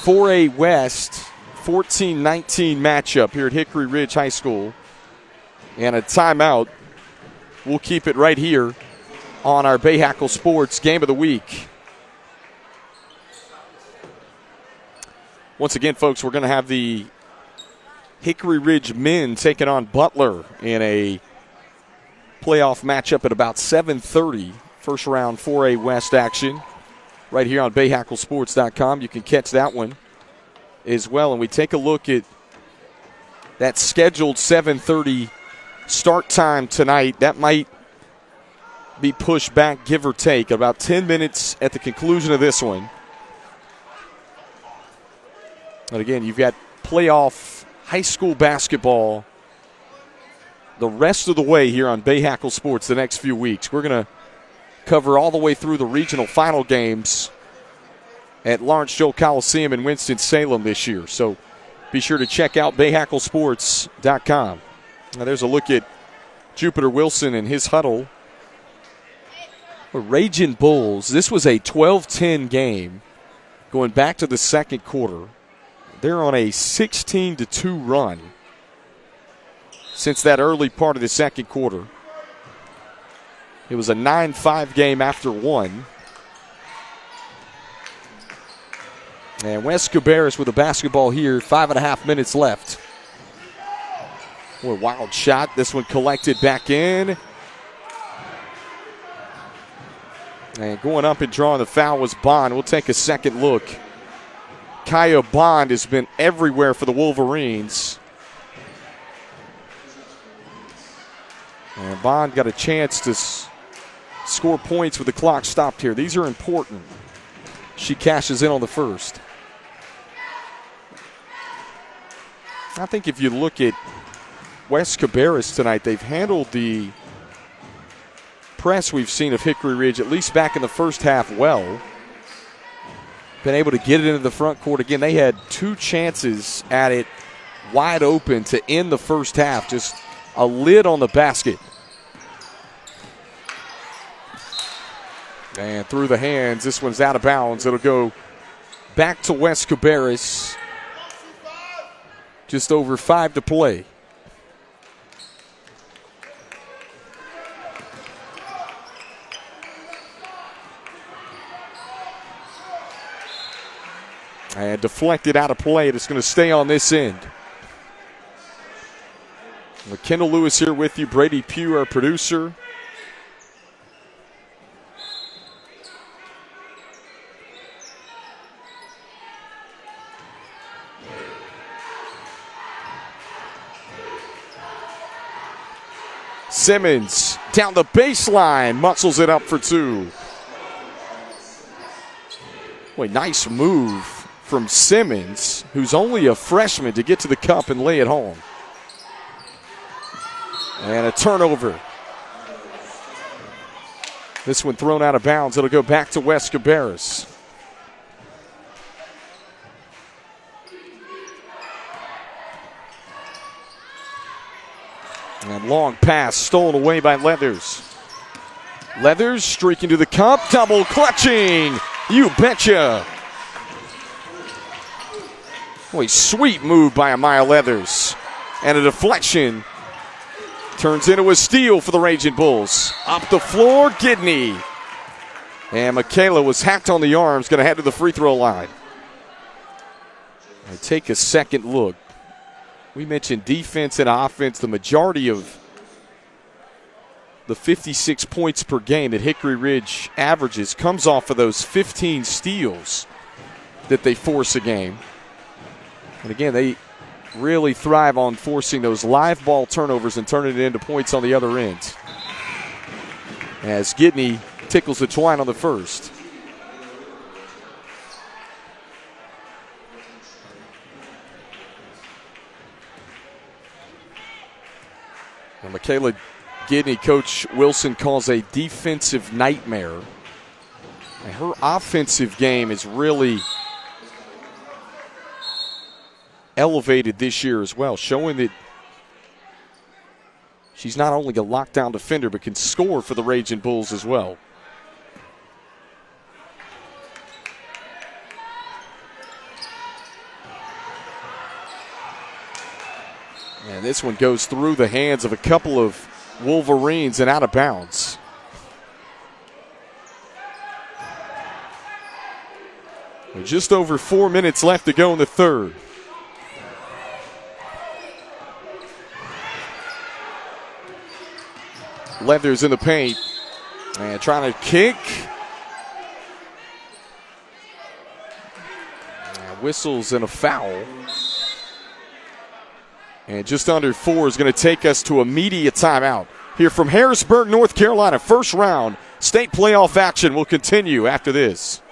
4A West 14-19 matchup here at Hickory Ridge High School. And a timeout. We'll keep it right here on our Bahakel Sports Game of the Week. Once again, folks, we're going to have the Hickory Ridge men taking on Butler in a playoff matchup at about 7:30. First round 4A West action right here on BahakelSports.com. You can catch that one as well. And we take a look at that scheduled 7:30 start time tonight. That might be pushed back, give or take, about 10 minutes at the conclusion of this one. And again, you've got playoff high school basketball the rest of the way here on Bahakel Sports the next few weeks. We're going to cover all the way through the regional final games at Lawrence Joel Coliseum in Winston-Salem this year. So be sure to check out BahakelSports.com. Now there's a look at Jupiter Wilson and his huddle. The Raging Bulls, this was a 12-10 game going back to the second quarter. They're on a 16-2 run since that early part of the second quarter. It was a 9-5 game after one. And West Cabarrus with the basketball here, 5.5 minutes left. What a wild shot. This one collected back in. And going up and drawing the foul was Bond. We'll take a second look. Kaya Bond has been everywhere for the Wolverines. And Bond got a chance to score points with the clock stopped here. These are important. She cashes in on the first. I think if you look at West Cabarrus tonight, they've handled the press we've seen of Hickory Ridge, at least back in the first half, well. Been able to get it into the front court. Again, they had two chances at it wide open to end the first half. Just a lid on the basket. And through the hands, this one's out of bounds. It'll go back to West Cabarrus. Just over 5 to play. And deflected out of play. It's going to stay on this end. Kendall Lewis here with you. Brady Pugh, our producer. Simmons down the baseline, muscles it up for two. Boy, nice move from Simmons, who's only a freshman, to get to the cup and lay it home. And a turnover. This one thrown out of bounds. It'll go back to West Cabarrus. And long pass stolen away by Leathers. Leathers streaking to the cup, double clutching. You betcha. Boy, sweet move by Amaya Leathers. And a deflection turns into a steal for the Raging Bulls. Up the floor, Gidney. And Michaela was hacked on the arms, going to head to the free throw line. And take a second look. We mentioned defense and offense. The majority of the 56 points per game that Hickory Ridge averages comes off of those 15 steals that they force a game. And again, they really thrive on forcing those live ball turnovers and turning it into points on the other end. As Gidney tickles the twine on the first. And Michaela Gidney, Coach Wilson calls a defensive nightmare. And her offensive game is really elevated this year as well, showing that she's not only a lockdown defender but can score for the Raging Bulls as well. And this one goes through the hands of a couple of Wolverines and out of bounds. With just over 4 minutes left to go in the third. Leathers in the paint and trying to kick. And whistles and a foul. And just under 4 is going to take us to a media timeout. Here from Harrisburg, North Carolina, first round state playoff action will continue after this.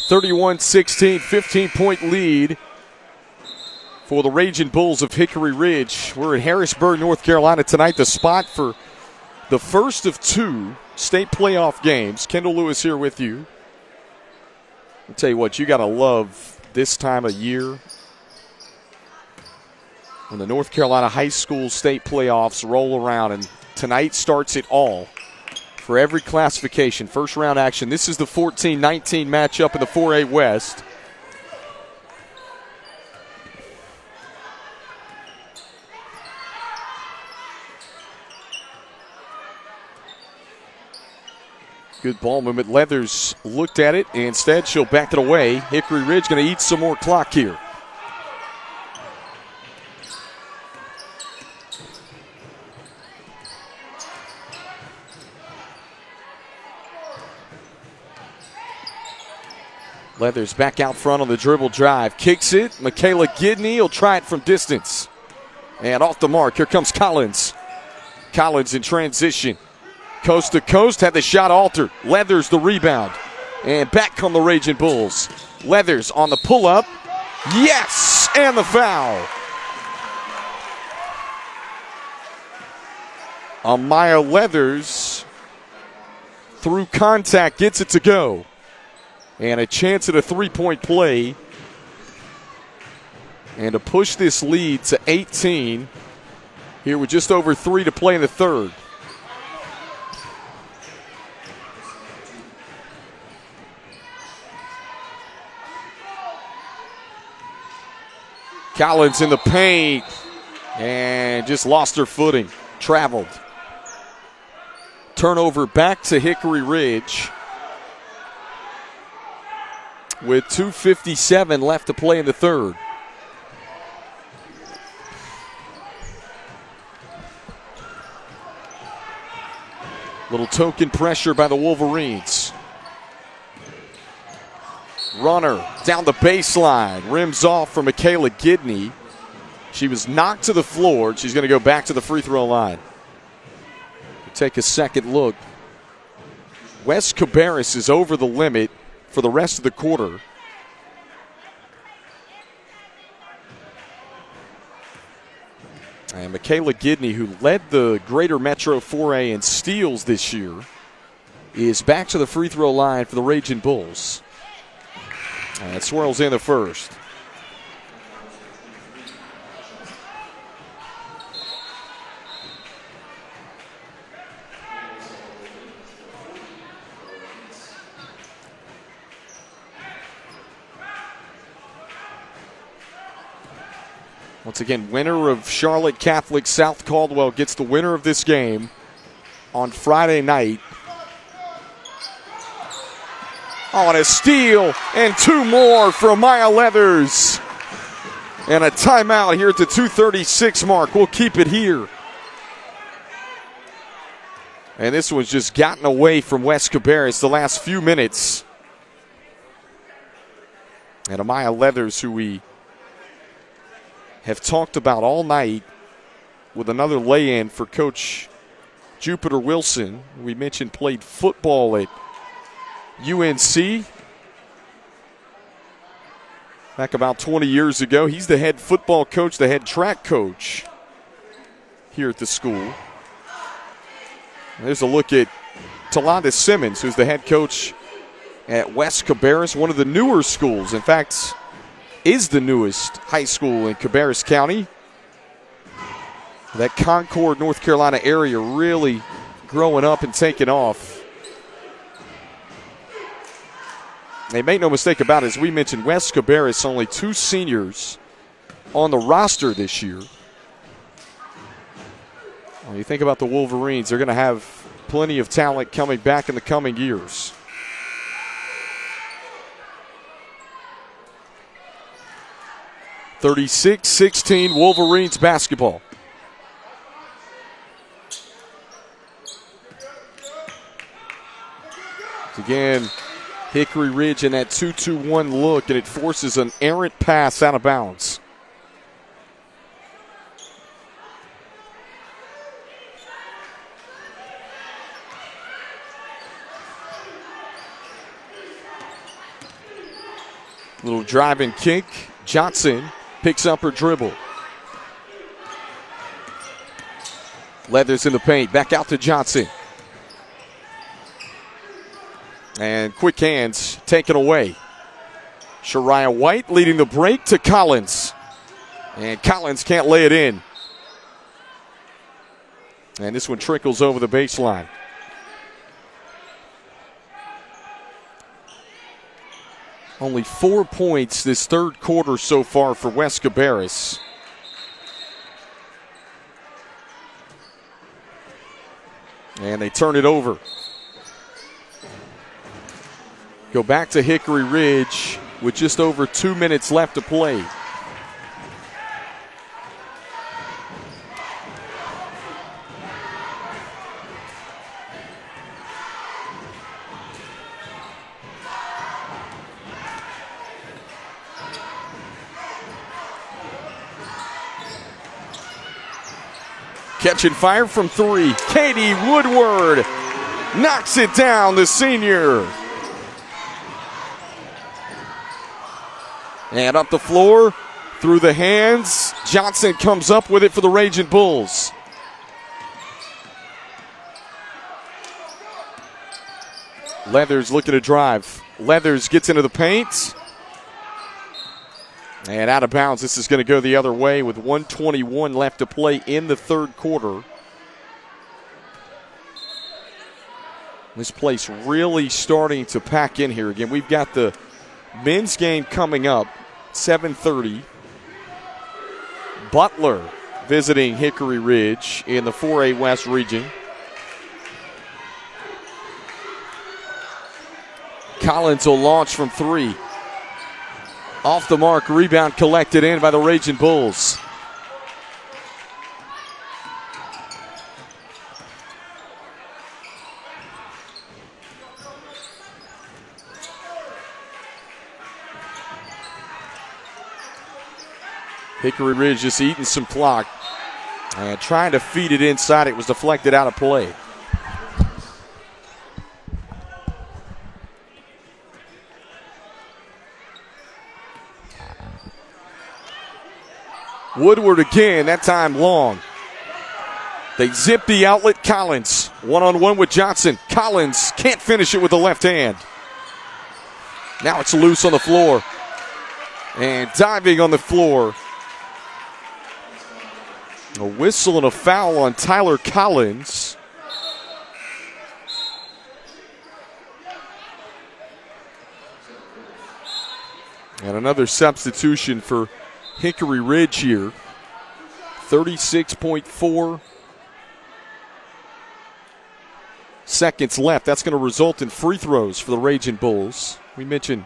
(31-16), 15-point lead for the Raging Bulls of Hickory Ridge. We're in Harrisburg, North Carolina tonight, the spot for the first of 2 state playoff games. Kendall Lewis here with you. I'll tell you what, you got to love this time of year when the North Carolina high school state playoffs roll around, and tonight starts it all. For every classification, first round action. This is the 14-19 matchup in the 4A West. Good ball movement. Leathers looked at it. Instead, she'll back it away. Hickory Ridge going to eat some more clock here. Leathers back out front on the dribble drive. Kicks it. Michaela Gidney will try it from distance. And off the mark. Here comes Collins. Collins in transition. Coast to coast. Had the shot altered. Leathers the rebound. And back come the Raging Bulls. Leathers on the pull-up. Yes! And the foul. Amaya Leathers, through contact, gets it to go. And a chance at a three-point play. And to push this lead to 18 here with just over 3 to play in the third. Collins in the paint and just lost her footing. Traveled. Turnover back to Hickory Ridge. with 2:57 left to play in the third. Little token pressure by the Wolverines. Runner down the baseline, rims off for Michaela Gidney. She was knocked to the floor. She's going to go back to the free throw line. Take a second look. West Cabarrus is over the limit for the rest of the quarter. And Michaela Gidney, who led the Greater Metro 4A in steals this year, is back to the free throw line for the Raging Bulls. And it swirls in the first. Once again, winner of Charlotte Catholic South Caldwell gets the winner of this game on Friday night. Oh, and a steal and two more from Maya Leathers. And a timeout here at the 2:36 mark. We'll keep it here. And this one's just gotten away from West Cabarrus the last few minutes. And Amaya Leathers, who we have talked about all night, with another lay-in for Coach Jupiter Wilson. We mentioned played football at UNC back about 20 years ago. He's the head football coach, the head track coach here at the school. There's a look at Talonda Simmons, who's the head coach at West Cabarrus, one of the newer schools. In fact, is the newest high school in Cabarrus County. That Concord, North Carolina area really growing up and taking off. They make no mistake about it, as we mentioned, West Cabarrus, only 2 seniors on the roster this year. When you think about the Wolverines, they're going to have plenty of talent coming back in the coming years. (36-16) Wolverines basketball. Again, Hickory Ridge in that 2-2-1 look, and it forces an errant pass out of bounds. Little drive and kick. Johnson picks up her dribble. Leathers in the paint. Back out to Johnson. And quick hands taken away. Shariah White leading the break to Collins. And Collins can't lay it in. And this one trickles over the baseline. Only 4 points this third quarter so far for West Cabarrus. And they turn it over. Go back to Hickory Ridge with just over 2 minutes left to play. Catching fire from 3. Katie Woodward knocks it down, the senior. And up the floor, through the hands. Johnson comes up with it for the Raging Bulls. Leathers looking to drive. Leathers gets into the paint. And out of bounds. This is going to go the other way with 1:21 left to play in the third quarter. This place really starting to pack in here. Again, we've got the men's game coming up, 7:30. Butler visiting Hickory Ridge in the 4A West region. Collins will launch from 3. Off the mark, rebound collected in by the Raging Bulls. Hickory Ridge just eating some clock and trying to feed it inside. It was deflected out of play. Woodward again, that time long. They zip the outlet. Collins, one-on-one with Johnson. Collins can't finish it with the left hand. Now it's loose on the floor. And diving on the floor. A whistle and a foul on Tyler Collins. And another substitution for Hickory Ridge here. 36.4 seconds left. That's going to result in free throws for the Raging Bulls. We mentioned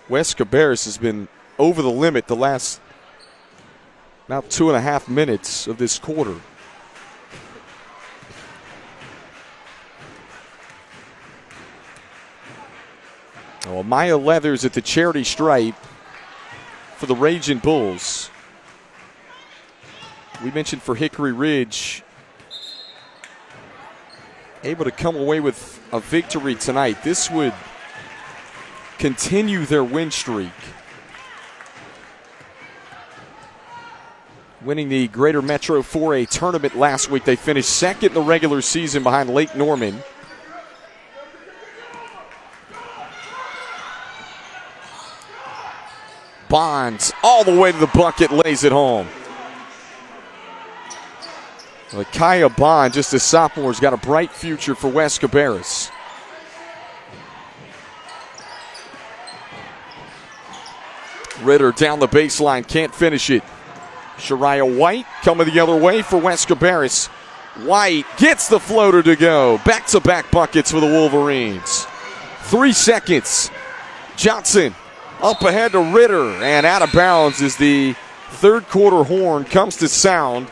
West Cabarrus has been over the limit the last about 2.5 minutes of this quarter. Well, Maya Leathers at the charity stripe for the Raging Bulls. We mentioned for Hickory Ridge, able to come away with a victory tonight. This would continue their win streak. Winning the Greater Metro 4A tournament last week, they finished second in the regular season behind Lake Norman. Bonds all the way to the bucket, lays it home. Kaya Bond, just a sophomore, has got a bright future for West Cabarrus. Ritter down the baseline, can't finish it. Shariah White coming the other way for West Cabarrus. White gets the floater to go. Back-to-back buckets for the Wolverines. 3 seconds. Johnson up ahead to Ritter, and out of bounds as the third quarter horn comes to sound.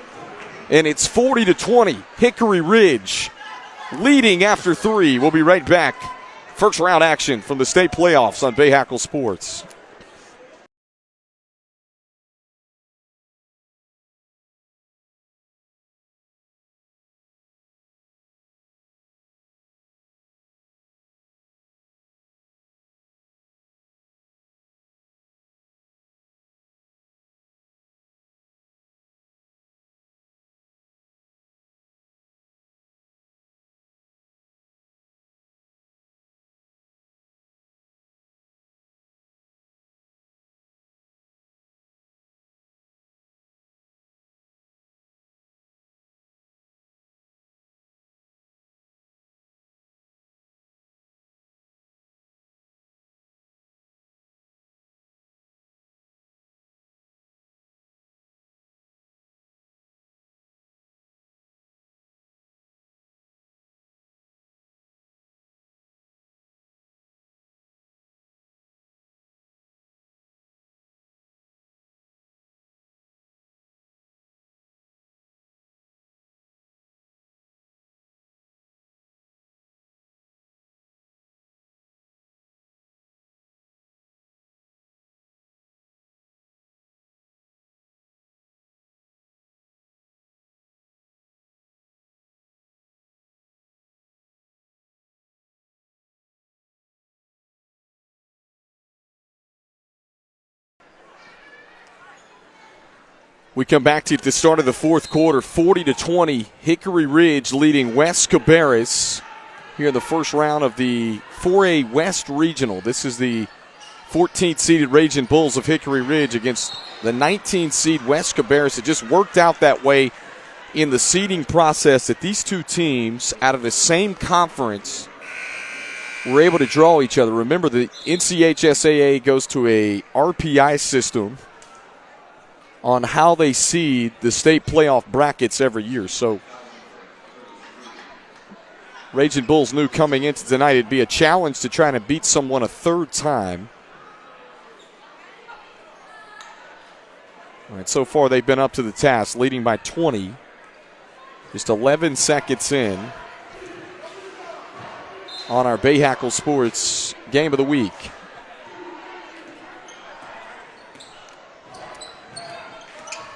And it's 40-20. Hickory Ridge leading after 3. We'll be right back. First round action from the state playoffs on Bahakel Sports. We come back to you at the start of the fourth quarter, 40-20. Hickory Ridge leading West Cabarrus here in the first round of the 4A West Regional. This is the 14th seeded Raging Bulls of Hickory Ridge against the 19th seed West Cabarrus. It just worked out that way in the seeding process that these two teams out of the same conference were able to draw each other. Remember, the NCHSAA goes to a RPI system on how they seed the state playoff brackets every year. So Raging Bulls knew coming into tonight it'd be a challenge to try to beat someone a third time. All right, so far they've been up to the task, leading by 20. Just 11 seconds in on our Bahakel Sports Game of the Week.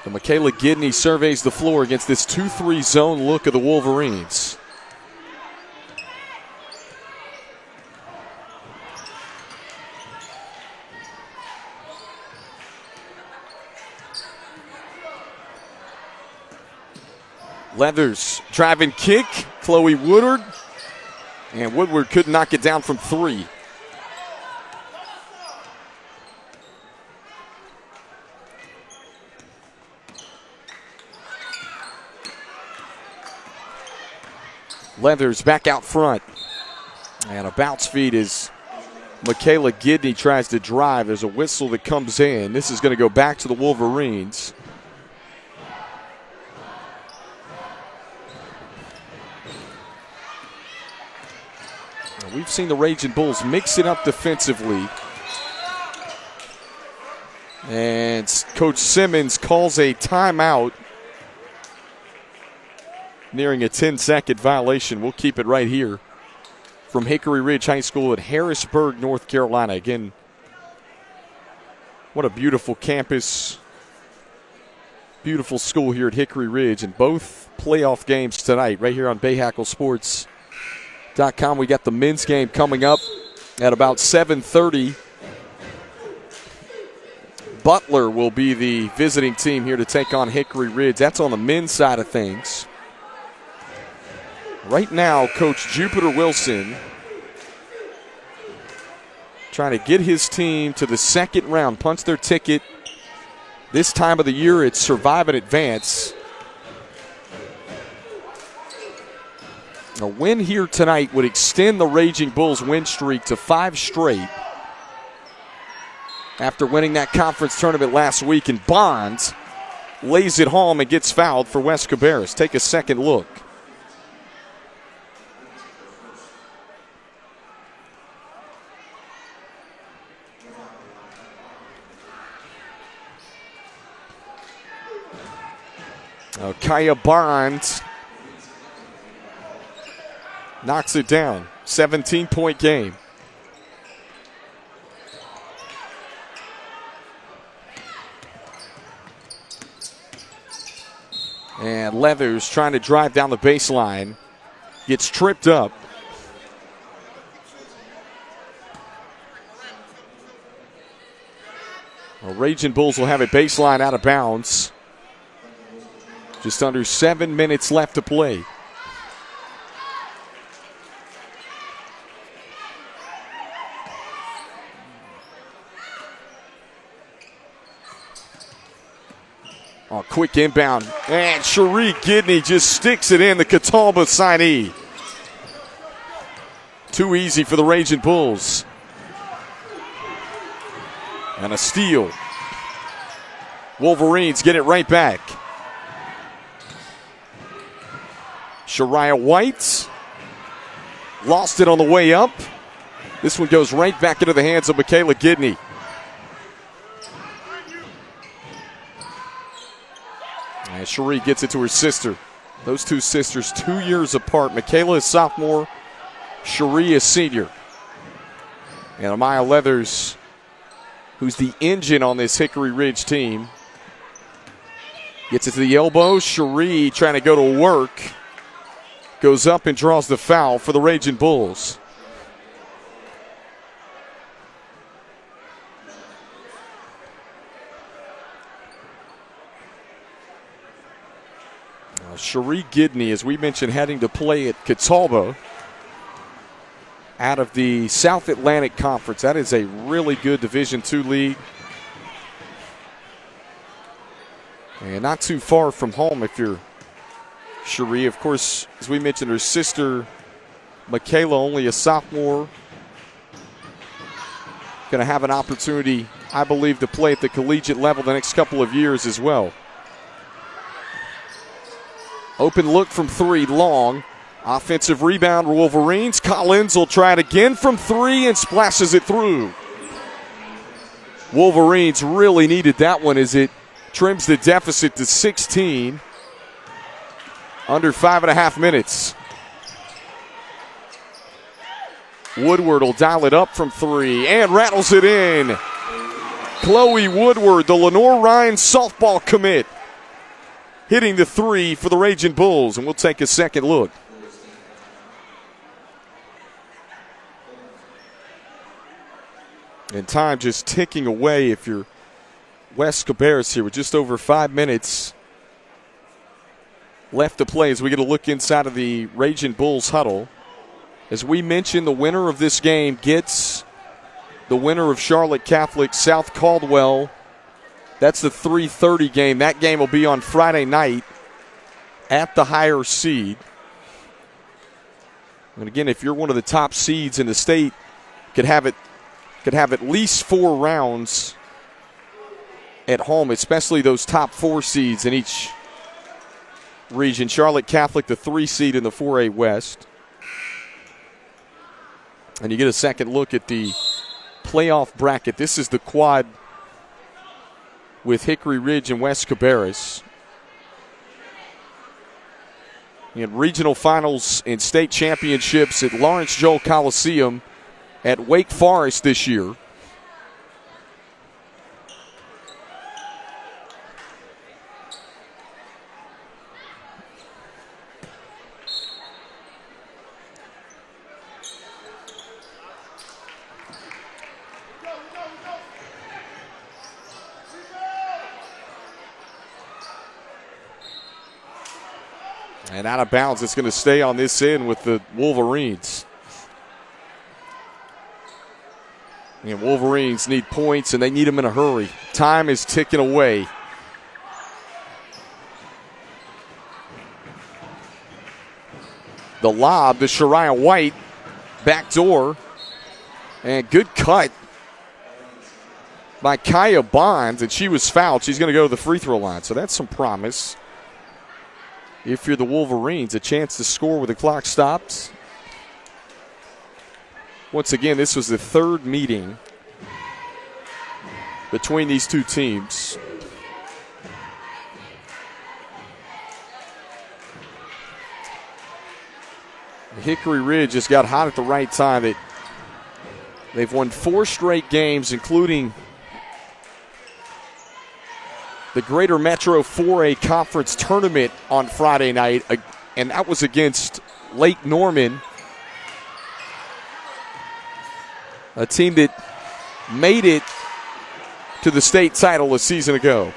So Michaela Gidney surveys the floor against this 2-3 zone look of the Wolverines. Leathers driving kick, Chloe Woodard, and Woodward couldn't knock it down from 3. Leathers back out front, and a bounce feed as Michaela Gidney tries to drive. There's a whistle that comes in. This is going to go back to the Wolverines. We've seen the Raging Bulls mix it up defensively. And Coach Simmons calls a timeout. Nearing a 10-second violation. We'll keep it right here from Hickory Ridge High School at Harrisburg, North Carolina. Again, what a beautiful campus. Beautiful school here at Hickory Ridge. And both playoff games tonight right here on BahakelSports.com. We got the men's game coming up at about 7:30. Butler will be the visiting team here to take on Hickory Ridge. That's on the men's side of things. Right now, Coach Jupiter Wilson trying to get his team to the second round, punch their ticket. This time of the year, it's survive and advance. A win here tonight would extend the Raging Bulls win streak to 5 straight after winning that conference tournament last week. And Bonds lays it home and gets fouled for West Cabarrus. Take a second look. Kaya Bonds knocks it down. 17-point game. And Leathers trying to drive down the baseline. Gets tripped up. Well, Raging Bulls will have a baseline out of bounds. Just under 7 minutes left to play. Oh, quick inbound. And Cherie Gidney just sticks it in, the Catalba signee. Too easy for the Raging Bulls. And a steal. Wolverines get it right back. Shariah White lost it on the way up. This one goes right back into the hands of Michaela Gidney. And Cherie gets it to her sister. Those two sisters 2 years apart. Michaela is sophomore, Cherie is senior. And Amaya Leathers, who's the engine on this Hickory Ridge team, gets it to the elbow. Cherie trying to go to work. Goes up and draws the foul for the Raging Bulls. Cherie Gidney, as we mentioned, heading to play at Catalba out of the South Atlantic Conference. That is a really good Division II league. And not too far from home if you're Cherie. Of course, as we mentioned, her sister, Michaela, only a sophomore. Going to have an opportunity, I believe, to play at the collegiate level the next couple of years as well. Open look from 3, long. Offensive rebound, Wolverines. Collins will try it again from 3 and splashes it through. Wolverines really needed that one as it trims the deficit to 16. Under 5.5 minutes. Woodward will dial it up from 3 and rattles it in. Chloe Woodward, the Lenore Ryan softball commit, hitting the 3 for the Raging Bulls, and we'll take a second look. And time just ticking away if you're West Cabarrus here with just over 5 minutes left to play as we get a look inside of the Raging Bulls huddle. As we mentioned, the winner of this game gets the winner of Charlotte Catholic South Caldwell. That's the 3:30 game. That game will be on Friday night at the higher seed. And again, if you're one of the top seeds in the state, could have at least 4 rounds at home, especially those top 4 seeds in each region. Charlotte Catholic, the 3 seed in the 4A West. And you get a second look at the playoff bracket. This is the quad with Hickory Ridge and West Cabarrus. You had regional finals and state championships at Lawrence Joel Coliseum at Wake Forest this year. And out of bounds, it's going to stay on this end with the Wolverines. And Wolverines need points, and they need them in a hurry. Time is ticking away. The lob to Shariah White, back door, and good cut by Kaya Bonds, and she was fouled. She's going to go to the free throw line, so that's some promise. If you're the Wolverines, a chance to score with the clock stops. Once again, this was the 3rd meeting between these two teams. Hickory Ridge just got hot at the right time. They've won 4 straight games, including the Greater Metro 4A Conference Tournament on Friday night, and that was against Lake Norman, a team that made it to the state title a season ago.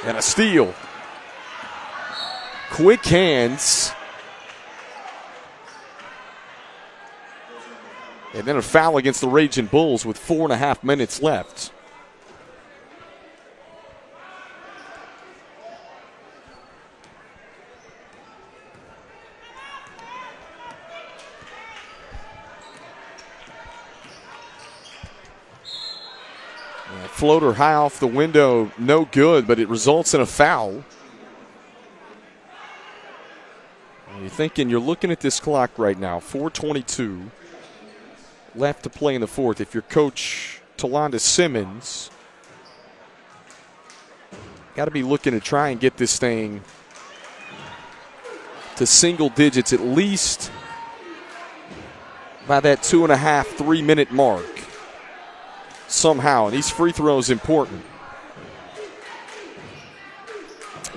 And a steal. Quick hands. And then a foul against the Raging Bulls with 4.5 minutes left. Floater high off the window, no good, but it results in a foul. You're thinking, you're looking at this clock right now, 4:22. Left to play in the 4th. If you're Coach Talonda Simmons, got to be looking to try and get this thing to single digits at least by that 2.5, 3 minute mark somehow. And these free throws important.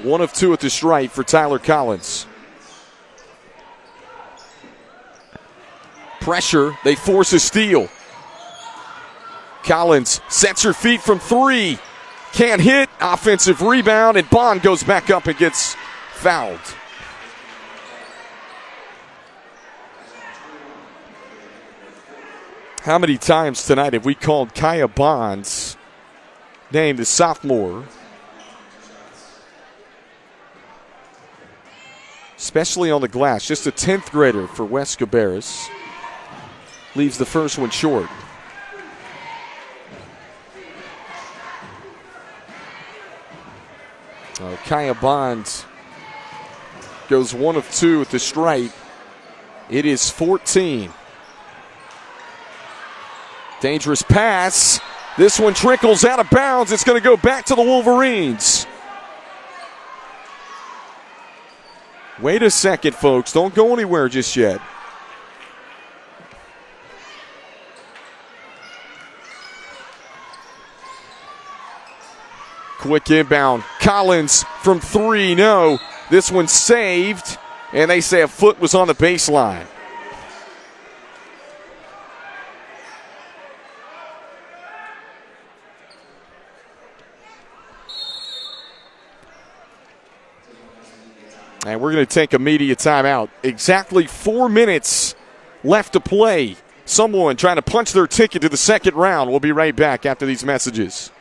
1 of 2 at the stripe for Tyler Collins. Pressure, they force a steal. Collins sets her feet from 3. Can't hit, offensive rebound, and Bond goes back up and gets fouled. How many times tonight have we called Kaya Bonds name, the sophomore, especially on the glass, just a 10th grader for West Cabarrus. Leaves the first one short. Kaya Bonds goes 1 of 2 at the stripe. It is 14. Dangerous pass. This one trickles out of bounds. It's going to go back to the Wolverines. Wait a second, folks. Don't go anywhere just yet. Quick inbound. Collins from 3. No. This one's saved. And they say a foot was on the baseline. And we're going to take a media timeout. Exactly 4 minutes left to play. Someone trying to punch their ticket to the second round. We'll be right back after these messages.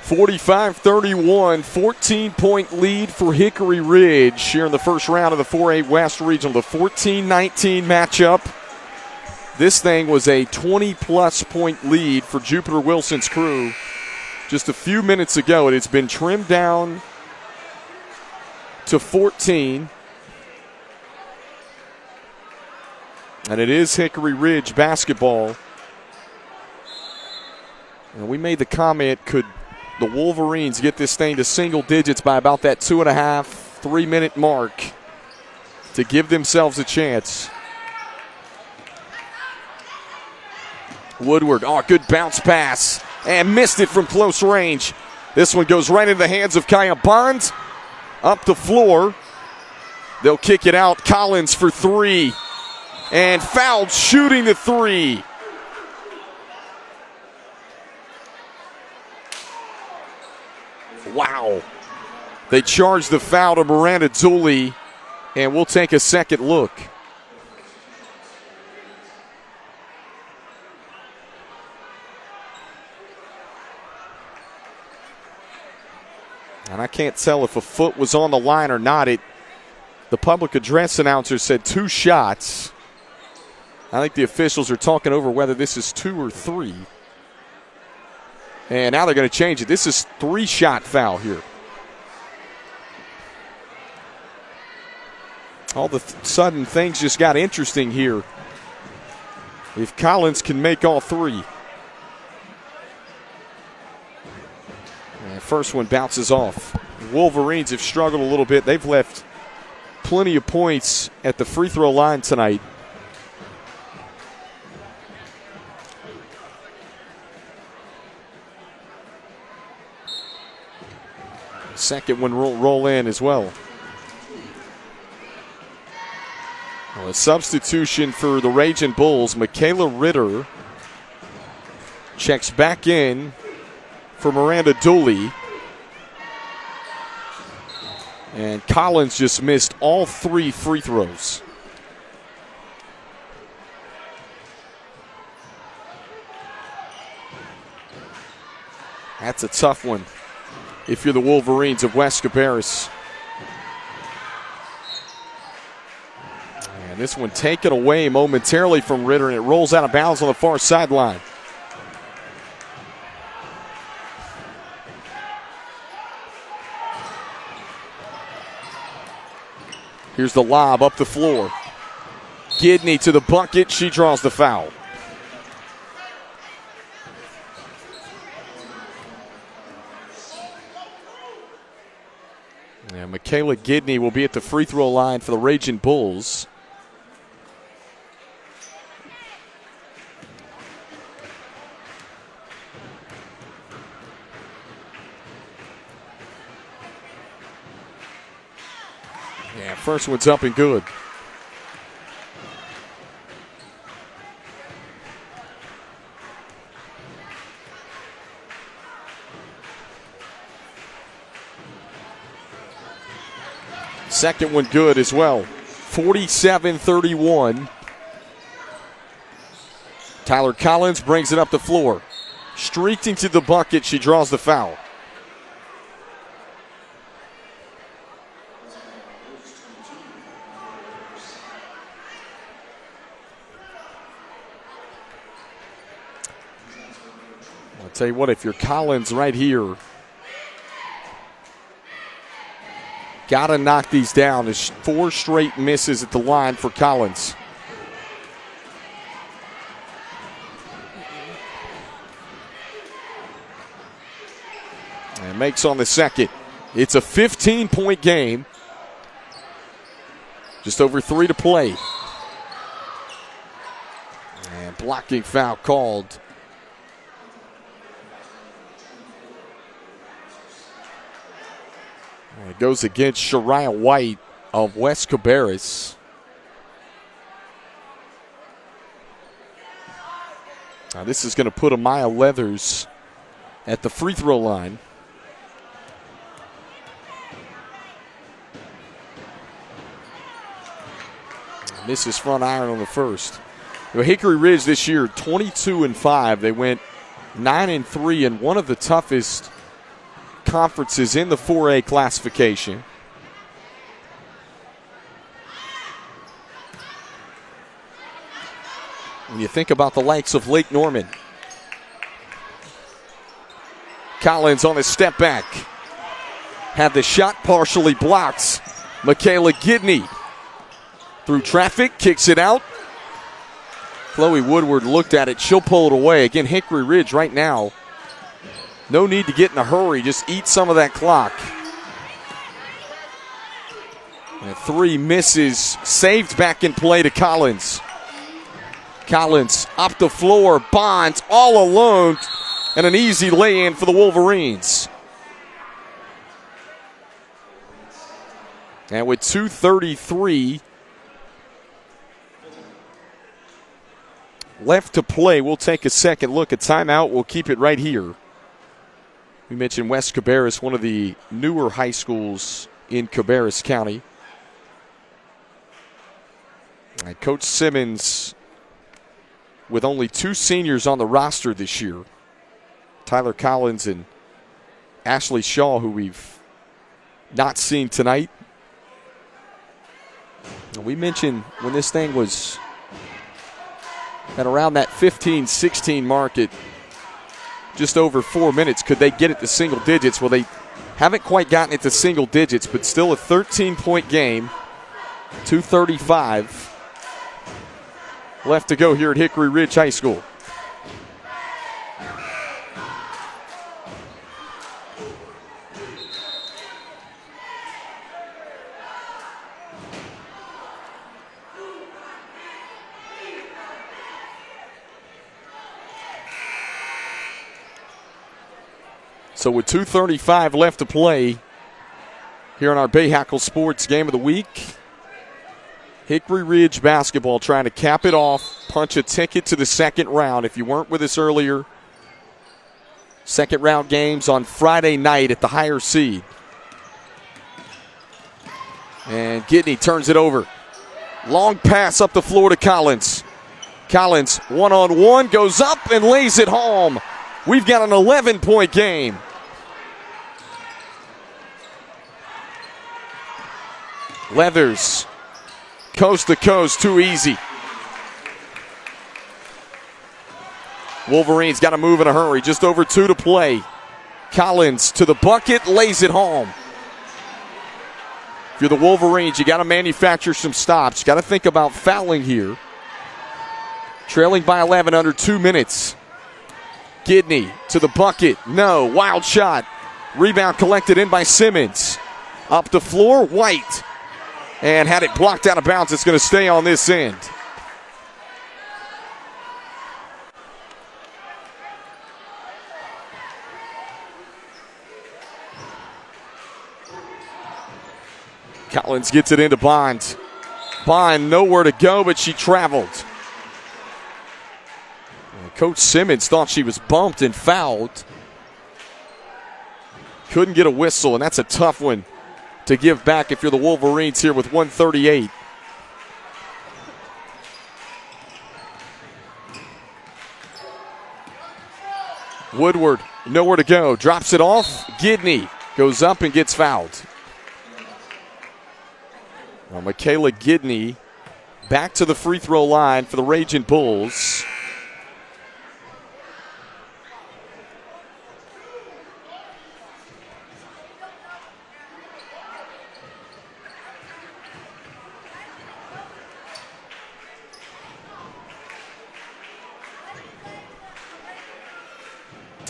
(45-31), 14-point lead for Hickory Ridge here in the first round of the 4A West Regional. The 14-19 matchup. This thing was a 20-plus point lead for Jupiter Wilson's crew just a few minutes ago. It's been trimmed down to 14. And it is Hickory Ridge basketball. And we made the comment, could the Wolverines get this thing to single digits by about that 2.5, 3 minute mark to give themselves a chance. Woodward, good bounce pass, and missed it from close range. This one goes right into the hands of Kaya Bond. Up the floor. They'll kick it out. Collins for 3. And fouled shooting the 3. Wow. They charge the foul to Miranda Dooley, and we'll take a second look. And I can't tell if a foot was on the line or not. The public address announcer said 2 shots. I think the officials are talking over whether this is 2 or 3. And now they're going to change it. This is 3-shot foul here. All of a sudden, things just got interesting here. If Collins can make all 3. And first one bounces off. Wolverines have struggled a little bit. They've left plenty of points at the free throw line tonight. Second one roll in as well. A substitution for the Raging Bulls. Michaela Ritter checks back in for Miranda Dooley. And Collins just missed all 3 free throws. That's a tough one if you're the Wolverines of West Cabarrus. And this one taken away momentarily from Ritter, and it rolls out of bounds on the far sideline. Here's the lob up the floor. Gidney to the bucket. She draws the foul. And Michaela Gidney will be at the free throw line for the Raging Bulls. Yeah, first one's up and good. Second one good as well. 47-31. Tyler Collins brings it up the floor. Streaked into the bucket. She draws the foul. I'll tell you what, if you're Collins right here, got to knock these down. There's 4 straight misses at the line for Collins. And makes on the second. It's a 15-point game. Just over 3 to play. And blocking foul called. It goes against Shariah White of West Cabarrus. Now this is going to put Amaya Leathers at the free throw line. Misses front iron on the first. Hickory Ridge this year, 22-5. They went 9-3 in one of the toughest conferences in the 4A classification. When you think about the likes of Lake Norman. Collins on his step back. Had the shot partially blocked. Michaela Gidney through traffic, kicks it out. Chloe Woodward looked at it. She'll pull it away. Again, Hickory Ridge right now, no need to get in a hurry. Just eat some of that clock. And 3 misses, saved back in play to Collins. Collins up the floor, Bonds all alone, and an easy lay-in for the Wolverines. And with 2:33 left to play, we'll take a second look at timeout. We'll keep it right here. We mentioned West Cabarrus, one of the newer high schools in Cabarrus County. And Coach Simmons with only 2 seniors on the roster this year. Tyler Collins and Ashley Shaw, who we've not seen tonight. And we mentioned when this thing was at around that 15-16 mark at just over 4 minutes, could they get it to single digits? Well, they haven't quite gotten it to single digits, but still a 13-point game. 2:35 left to go here at Hickory Ridge High School. So with 2:35 left to play here on our Bahakel Sports Game of the Week, Hickory Ridge basketball trying to cap it off, punch a ticket to the second round. If you weren't with us earlier, second round games on Friday night at the higher seed. And Gidney turns it over. Long pass up the floor to Collins. Collins one-on-one, goes up and lays it home. We've got an 11-point game. Leathers, coast to coast, too easy. Wolverines got to move in a hurry, just over 2 to play. Collins to the bucket, lays it home. If you're the Wolverines, you got to manufacture some stops. You got to think about fouling here. Trailing by 11 under 2 minutes. Gidney to the bucket, no, wild shot. Rebound collected in by Simmons. Up the floor, White. And had it blocked out of bounds. It's going to stay on this end. Collins gets it into Bond. Bond nowhere to go, but she traveled. And Coach Simmons thought she was bumped and fouled. Couldn't get a whistle, and that's a tough one to give back if you're the Wolverines here with 1:38. Woodward, nowhere to go. Drops it off. Gidney goes up and gets fouled. Well, Michaela Gidney back to the free throw line for the Raging Bulls.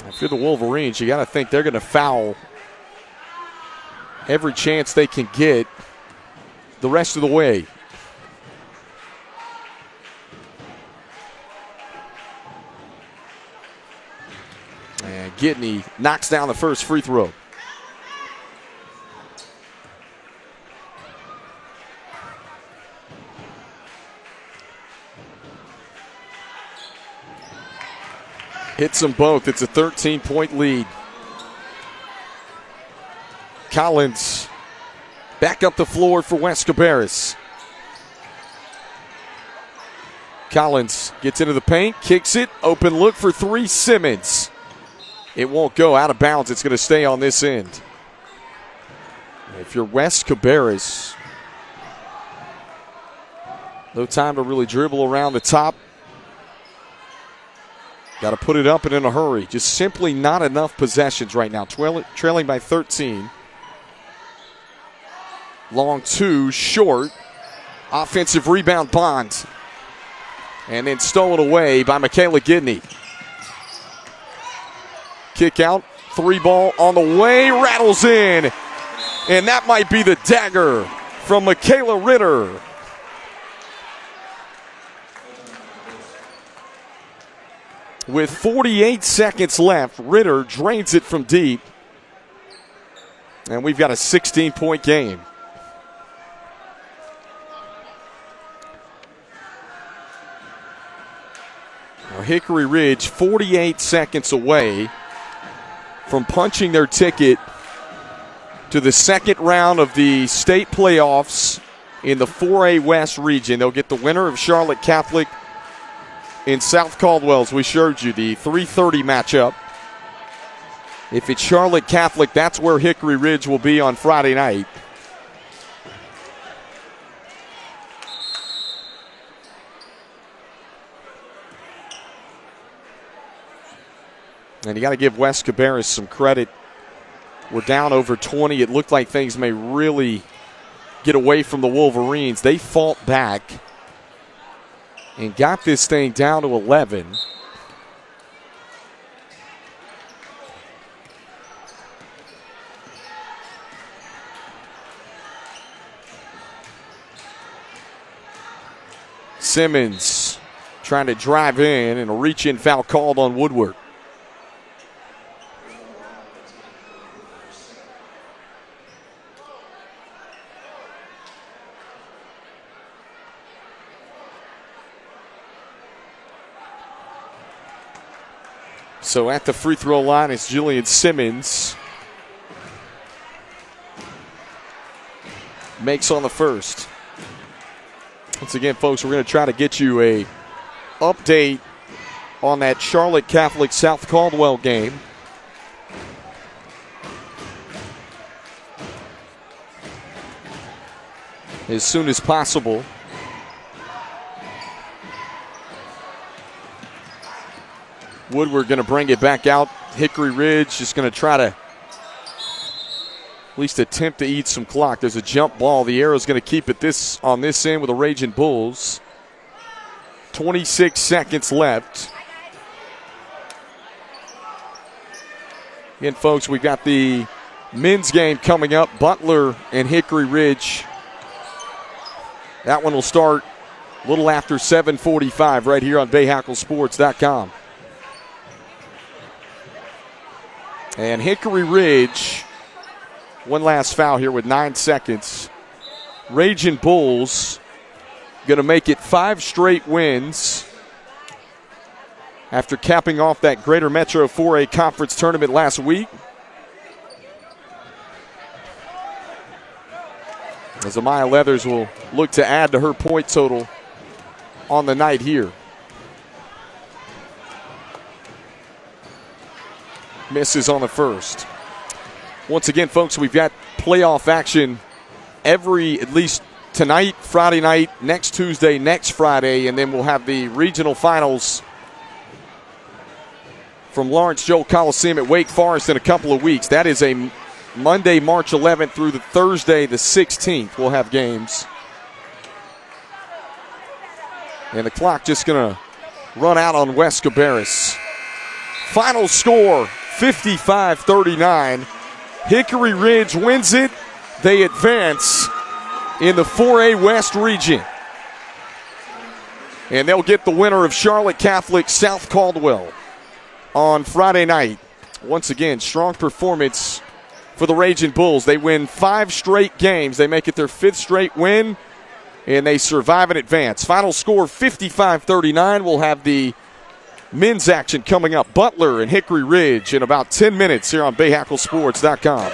If you're the Wolverines, you got to think they're going to foul every chance they can get the rest of the way. And Gidney knocks down the first free throw. Hits them both. It's a 13-point lead. Collins back up the floor for West Cabarrus. Collins gets into the paint, kicks it, open look for three, Simmons. It won't go out of bounds. It's going to stay on this end. If you're West Cabarrus, no time to really dribble around the top. Got to put it up and in a hurry. Just simply not enough possessions right now. Trailing by 13. Long two, short. Offensive rebound, Bond. And then stolen away by Michaela Gidney. Kick out, three ball on the way, rattles in. And that might be the dagger from Michaela Ritter. With 48 seconds left, Ritter drains it from deep. And we've got a 16-point game. Now Hickory Ridge 48 seconds away from punching their ticket to the second round of the state playoffs in the 4A West region. They'll get the winner of Charlotte Catholic in South Caldwell, as we showed you, the 3:30 matchup. If it's Charlotte Catholic, that's where Hickory Ridge will be on Friday night. And you got to give West Cabarrus some credit. We're down over 20. It looked like things may really get away from the Wolverines. They fought back and got this thing down to 11. Simmons trying to drive in, and a reach-in foul called on Woodward. So at the free throw line is Jillian Simmons. Makes on the first. Once again, folks, we're going to try to get you a update on that Charlotte Catholic South Caldwell game. As soon as possible. Woodward going to bring it back out. Hickory Ridge just going to try to at least attempt to eat some clock. There's a jump ball. The arrow's going to keep it on this end with the Raging Bulls. 26 seconds left. Again, folks, we've got the men's game coming up, Butler and Hickory Ridge. That one will start a little after 7:45 right here on BahakelSports.com. And Hickory Ridge, one last foul here with 9 seconds. Raging Bulls going to make it 5 straight wins after capping off that Greater Metro 4A Conference tournament last week. As Amaya Leathers will look to add to her point total on the night here. Misses on the first. Once again, folks, we've got playoff action at least tonight, Friday night, next Tuesday, next Friday, and then we'll have the regional finals from Lawrence Joel Coliseum at Wake Forest in a couple of weeks. That is a Monday, March 11th through the Thursday, the 16th, we'll have games. And the clock just going to run out on West Cabarrus. Final score, 55-39. Hickory Ridge wins it. They advance in the 4A West region. And they'll get the winner of Charlotte Catholic South Caldwell on Friday night. Once again, strong performance for the Raging Bulls. They win 5 straight games. They make it their 5th straight win, and they survive and advance. Final score 55-39. We'll have the men's action coming up. Butler and Hickory Ridge in about 10 minutes here on BahakelSports.com.